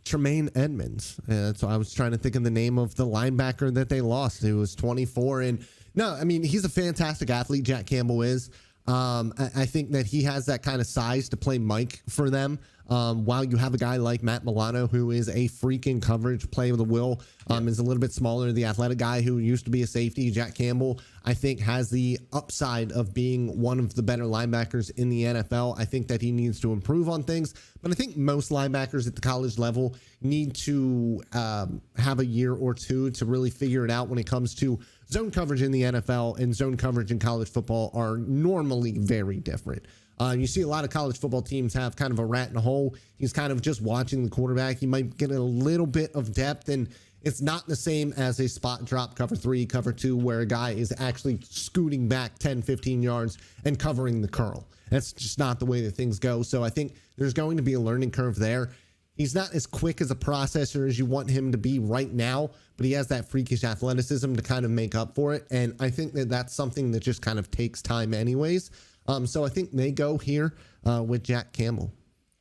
Tremaine Edmonds. So I was trying to think of the name of the linebacker that they lost, who was 24. And no, I mean, he's a fantastic athlete. Jack Campbell is. I think that he has that kind of size to play Mike for them. While you have a guy like Matt Milano, who is a freaking coverage play with a will, is a little bit smaller. The athletic guy who used to be a safety, Jack Campbell, I think has the upside of being one of the better linebackers in the NFL. I think that he needs to improve on things, but I think most linebackers at the college level need to have a year or two to really figure it out when it comes to zone coverage in the NFL and zone coverage in college football are normally very different. You see a lot of college football teams have kind of a rat in a hole. He's kind of just watching the quarterback. He might get a little bit of depth, and it's not the same as a spot drop cover 3, cover 2, where a guy is actually scooting back 10, 15 yards and covering the curl. That's just not the way that things go. So I think there's going to be a learning curve there. He's not as quick as a processor as you want him to be right now, but he has that freakish athleticism to kind of make up for it. And I think that that's something that just kind of takes time anyways. So I think they go here with Jack Campbell.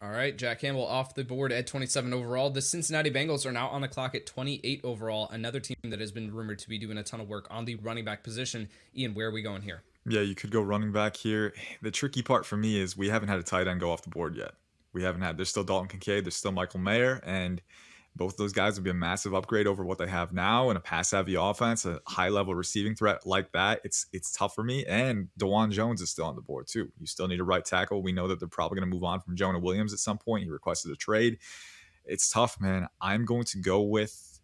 All right, Jack Campbell off the board at 27 overall. The Cincinnati Bengals are now on the clock at 28 overall. Another team that has been rumored to be doing a ton of work on the running back position. Ian, where are we going here? Yeah, you could go running back here. The tricky part for me is we haven't had a tight end go off the board yet. There's still Dalton Kincaid, there's still Michael Mayer, and both of those guys would be a massive upgrade over what they have now in a pass-heavy offense, a high-level receiving threat like that. It's tough for me. And DeJuan Jones is still on the board too. You still need a right tackle. We know that they're probably going to move on from Jonah Williams at some point. He requested a trade. It's tough, man. I'm going to go with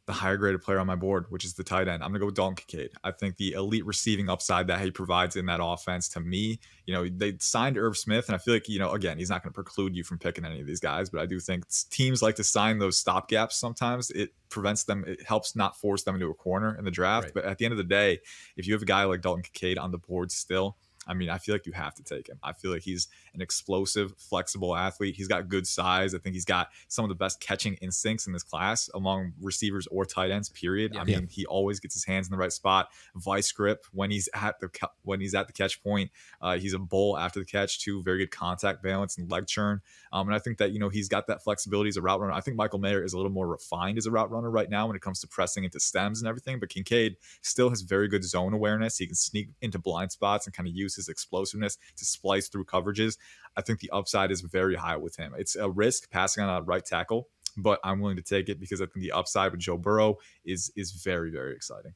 the higher graded player on my board, which is the tight end. I'm gonna go with Dalton Kincaid. I think the elite receiving upside that he provides in that offense, to me, they signed Irv Smith, and I feel like, again, he's not going to preclude you from picking any of these guys, but I do think teams like to sign those stopgaps sometimes. It prevents them, it helps not force them into a corner in the draft. Right. But at the end of the day, if you have a guy like Dalton Kincaid on the board still, I mean, I feel like you have to take him. I feel like he's an explosive, flexible athlete. He's got good size. I think he's got some of the best catching instincts in this class among receivers or tight ends, period. Yeah. I mean, he always gets his hands in the right spot. Vice grip when he's at the catch point. He's a bull after the catch too. Very good contact balance and leg churn. And I think that, he's got that flexibility as a route runner. I think Michael Mayer is a little more refined as a route runner right now when it comes to pressing into stems and everything. But Kincaid still has very good zone awareness. He can sneak into blind spots and kind of use his explosiveness to splice through coverages. I think the upside is very high with him. It's a risk passing on a right tackle, but I'm willing to take it because I think the upside with Joe Burrow is very, very exciting.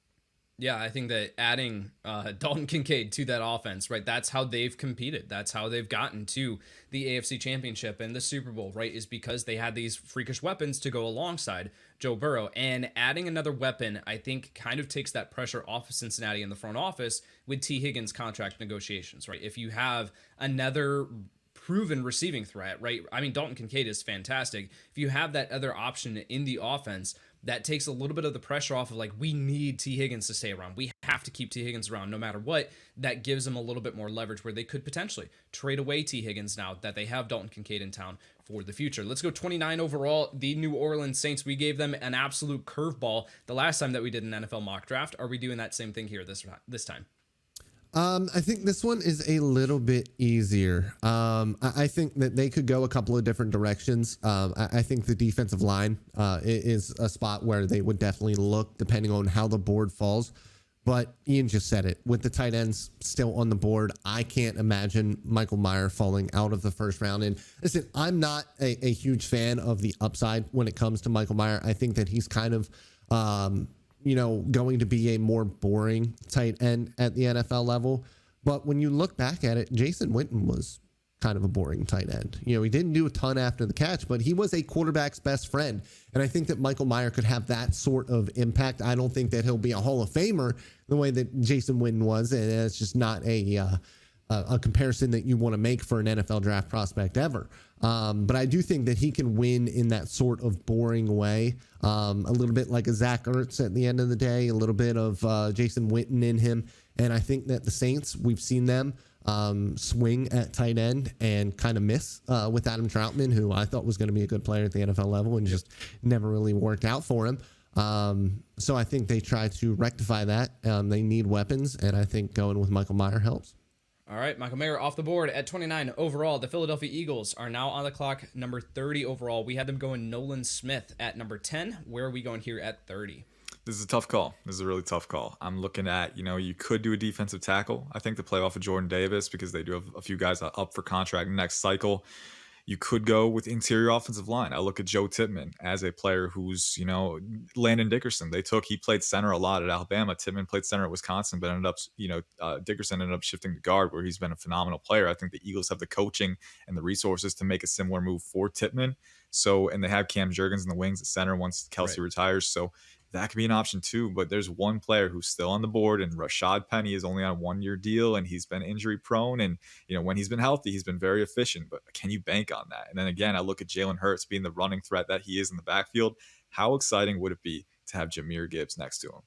Yeah, I think that adding Dalton Kincaid to that offense, right, that's how they've competed. That's how they've gotten to the AFC Championship and the Super Bowl, right, is because they had these freakish weapons to go alongside Joe Burrow. And adding another weapon, I think, kind of takes that pressure off of Cincinnati in the front office with T. Higgins contract negotiations, right? If you have another proven receiving threat, right? I mean, Dalton Kincaid is fantastic. If you have that other option in the offense, that takes a little bit of the pressure off of, like, we need T. Higgins to stay around. We have to keep T. Higgins around no matter what. That gives them a little bit more leverage where they could potentially trade away T. Higgins now that they have Dalton Kincaid in town for the future. Let's go 29 overall. The New Orleans Saints, we gave them an absolute curveball the last time that we did an NFL mock draft. Are we doing that same thing here this time? I think this one is a little bit easier. I think that they could go a couple of different directions. I think the defensive line is a spot where they would definitely look depending on how the board falls. But Ian just said it. With the tight ends still on the board, I can't imagine Michael Mayer falling out of the first round. And listen, I'm not a huge fan of the upside when it comes to Michael Mayer. I think that he's kind of going to be a more boring tight end at the NFL level. But when you look back at it, Jason Witten was kind of a boring tight end. He didn't do a ton after the catch, but he was a quarterback's best friend. And I think that Michael Mayer could have that sort of impact. I don't think that he'll be a Hall of Famer the way that Jason Witten was. And it's just not a comparison that you want to make for an NFL draft prospect ever. But I do think that he can win in that sort of boring way. A little bit like a Zach Ertz at the end of the day, a little bit of Jason Witten in him. And I think that the Saints, we've seen them swing at tight end and kind of miss with Adam Troutman, who I thought was going to be a good player at the NFL level and just never really worked out for him. So I think they try to rectify that. They need weapons, and I think going with Michael Mayer helps. All right, Michael Mayer off the board at 29 overall. The Philadelphia Eagles are now on the clock, number 30 overall. We had them going Nolan Smith at number 10. Where are we going here at 30? This is a tough call. This is a really tough call. I'm looking at, you could do a defensive tackle, I think, to play off of Jordan Davis because they do have a few guys up for contract next cycle. You could go with interior offensive line. I look at Joe Tippmann as a player who's, Landon Dickerson. He played center a lot at Alabama. Tippmann played center at Wisconsin, but ended up, Dickerson ended up shifting to guard where he's been a phenomenal player. I think the Eagles have the coaching and the resources to make a similar move for Tippmann. And they have Cam Jurgens in the wings at center once Kelsey retires. So that could be an option too, but there's one player who's still on the board, and Rashad Penny is only on a 1-year deal, and he's been injury prone. And when he's been healthy, he's been very efficient. But can you bank on that? And then again, I look at Jalen Hurts being the running threat that he is in the backfield. How exciting would it be to have Jahmyr Gibbs next to him?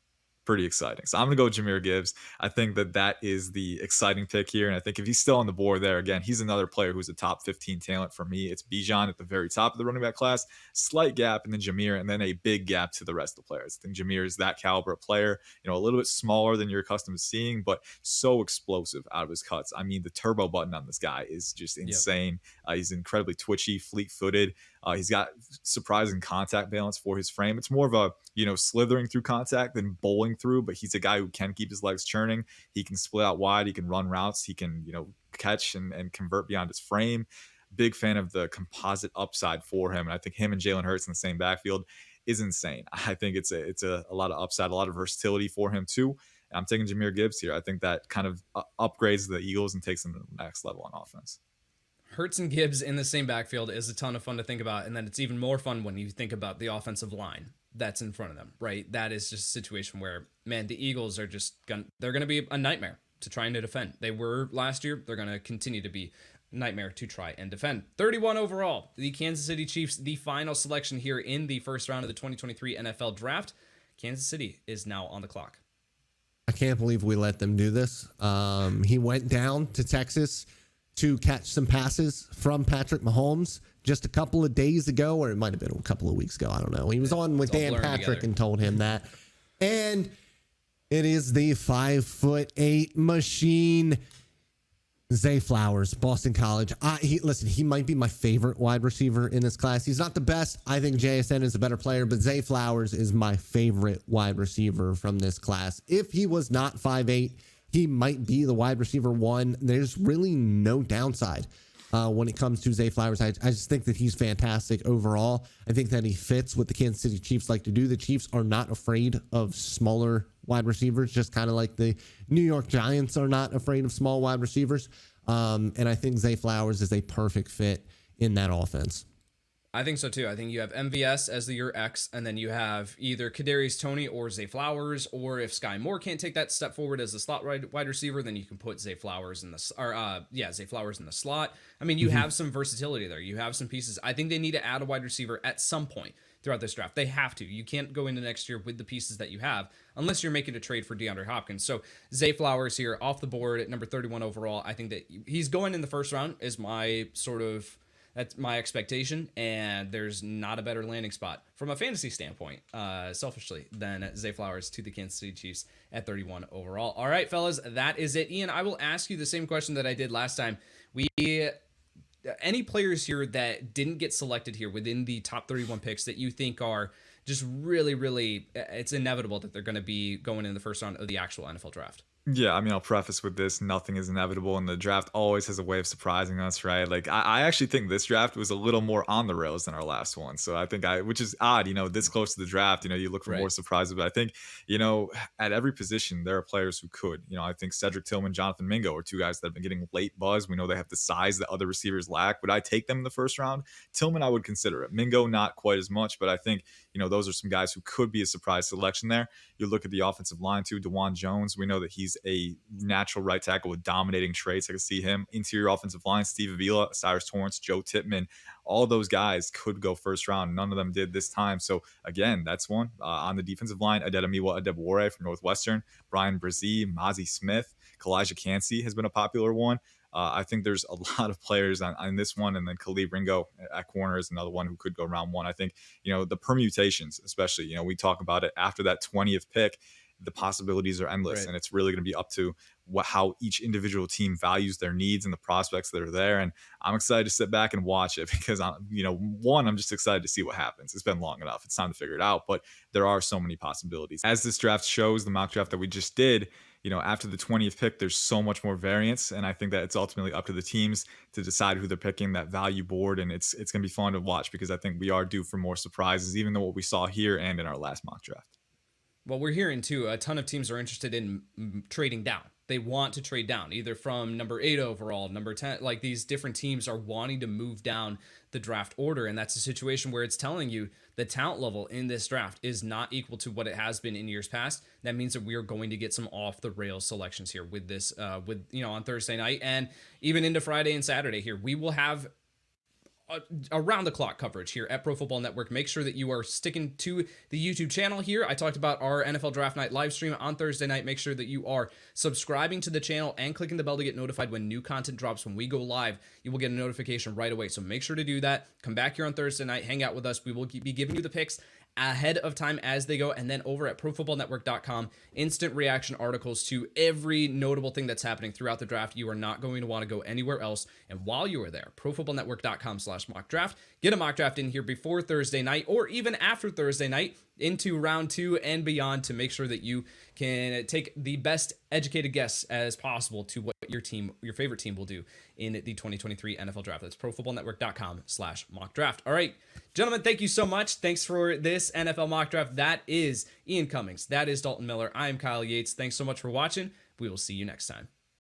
Pretty exciting. So I'm going to go with Jahmyr Gibbs. I think that is the exciting pick here. And I think if he's still on the board there, again, he's another player who's a top 15 talent for me. It's Bijan at the very top of the running back class, slight gap, and then Jahmyr, and then a big gap to the rest of the players. I think Jahmyr is that caliber of player, a little bit smaller than you're accustomed to seeing, but so explosive out of his cuts. I mean, the turbo button on this guy is just insane. He's incredibly twitchy, fleet-footed. He's got surprising contact balance for his frame. It's more of a, slithering through contact than bowling through, but he's a guy who can keep his legs churning. He can split out wide. He can run routes. He can, catch and convert beyond his frame. Big fan of the composite upside for him. And I think him and Jalen Hurts in the same backfield is insane. I think it's a lot of upside, a lot of versatility for him too. And I'm taking Jahmyr Gibbs here. I think that kind of upgrades the Eagles and takes them to the next level on offense. Hurts and Gibbs in the same backfield is a ton of fun to think about. And then it's even more fun when you think about the offensive line that's in front of them, right? That is just a situation where, man, the Eagles are they're going to be a nightmare to try and defend. They were last year. They're going to continue to be a nightmare to try and defend. 31 overall, the Kansas City Chiefs, the final selection here in the first round of the 2023 NFL Draft. Kansas City is now on the clock. I can't believe we let them do this. He went down to Texas to catch some passes from Patrick Mahomes just a couple of days ago, or it might have been a couple of weeks ago. I don't know. He was on with Dan Patrick and told him that. And it is the 5'8" machine, Zay Flowers, Boston College. He might be my favorite wide receiver in this class. He's not the best. I think JSN is a better player, but Zay Flowers is my favorite wide receiver from this class. If he was not 5'8", he might be the wide receiver one. There's really no downside when it comes to Zay Flowers. I just think that he's fantastic overall. I think that he fits what the Kansas City Chiefs like to do. The Chiefs are not afraid of smaller wide receivers, just kind of like the New York Giants are not afraid of small wide receivers. And I think Zay Flowers is a perfect fit in that offense. I think so too. I think you have MVS as your X, and then you have either Kadarius Toney or Zay Flowers, or if Sky Moore can't take that step forward as the slot wide receiver, then you can put Zay Flowers in the Zay Flowers in the slot. I mean, you have some versatility there. You have some pieces. I think they need to add a wide receiver at some point throughout this draft. They have to. You can't go into next year with the pieces that you have unless you're making a trade for DeAndre Hopkins. So Zay Flowers here off the board at number 31 overall. I think that he's going in the first round is that's my expectation, and there's not a better landing spot from a fantasy standpoint, selfishly, than Zay Flowers to the Kansas City Chiefs at 31 overall. All right, fellas, that is it. Ian, I will ask you the same question that I did last time. Any players here that didn't get selected here within the top 31 picks that you think are just really, really, it's inevitable that they're going to be going in the first round of the actual NFL draft? Yeah, I mean, I'll preface with this. Nothing is inevitable, and the draft always has a way of surprising us, right? Like, I actually think this draft was a little more on the rails than our last one. So I think which is odd, this close to the draft, you look for more surprises. But I think, at every position, there are players who could. I think Cedric Tillman, Jonathan Mingo are two guys that have been getting late buzz. We know they have the size that other receivers lack. Would I take them in the first round? Tillman, I would consider it. Mingo, not quite as much, but I think, those are some guys who could be a surprise selection there. You look at the offensive line, too. DeJuan Jones, we know that he's a natural right tackle with dominating traits. I can see him. Interior offensive line, Steve Avila, Cyrus Torrance, Joe Tippmann. All those guys could go first round. None of them did this time. So, again, that's one. On the defensive line, Adetomiwa Adebawore from Northwestern, Brian Brzee, Mozzie Smith, Kalijah Cansey has been a popular one. I think there's a lot of players on this one, and then Khalid Ringo at corner is another one who could go round one. I think, the permutations, especially, we talk about it after that 20th pick, the possibilities are endless, right? And it's really going to be up to how each individual team values their needs and the prospects that are there. And I'm excited to sit back and watch it because, I'm just excited to see what happens. It's been long enough. It's time to figure it out, but there are so many possibilities. As this draft shows, the mock draft that we just did, after the 20th pick, there's so much more variance. And I think that it's ultimately up to the teams to decide who they're picking, that value board. And it's going to be fun to watch because I think we are due for more surprises, even though what we saw here and in our last mock draft. Well, we're hearing, too, a ton of teams are interested in trading down. They want to trade down, either from number 8 overall, number 10. Like, these different teams are wanting to move down the draft order, and that's a situation where it's telling you the talent level in this draft is not equal to what it has been in years past. That means that we are going to get some off-the-rails selections here with this, on Thursday night and even into Friday and Saturday here. We will have around the clock coverage here at Pro Football Network. Make sure that you are sticking to the YouTube channel here. I talked about our NFL Draft Night live stream on Thursday night. Make sure that you are subscribing to the channel and clicking the bell to get notified when new content drops. When we go live, you will get a notification right away. So make sure to do that. Come back here on Thursday night, hang out with us. We will be giving you the picks ahead of time as they go, and then over at profootballnetwork.com, instant reaction articles to every notable thing that's happening throughout the draft. You are not going to want to go anywhere else. And while you are there, profootballnetwork.com/mock draft, get a mock draft in here before Thursday night or even after Thursday night into round 2 and beyond to make sure that you can take the best educated guess as possible to what your favorite team will do in the 2023 NFL draft. That's profootballnetwork.com/mock draft. All right, gentlemen, thank you so much. Thanks for this NFL mock draft. That is Ian Cummings. That is Dalton Miller. I am Kyle Yates. Thanks so much for watching. We will see you next time.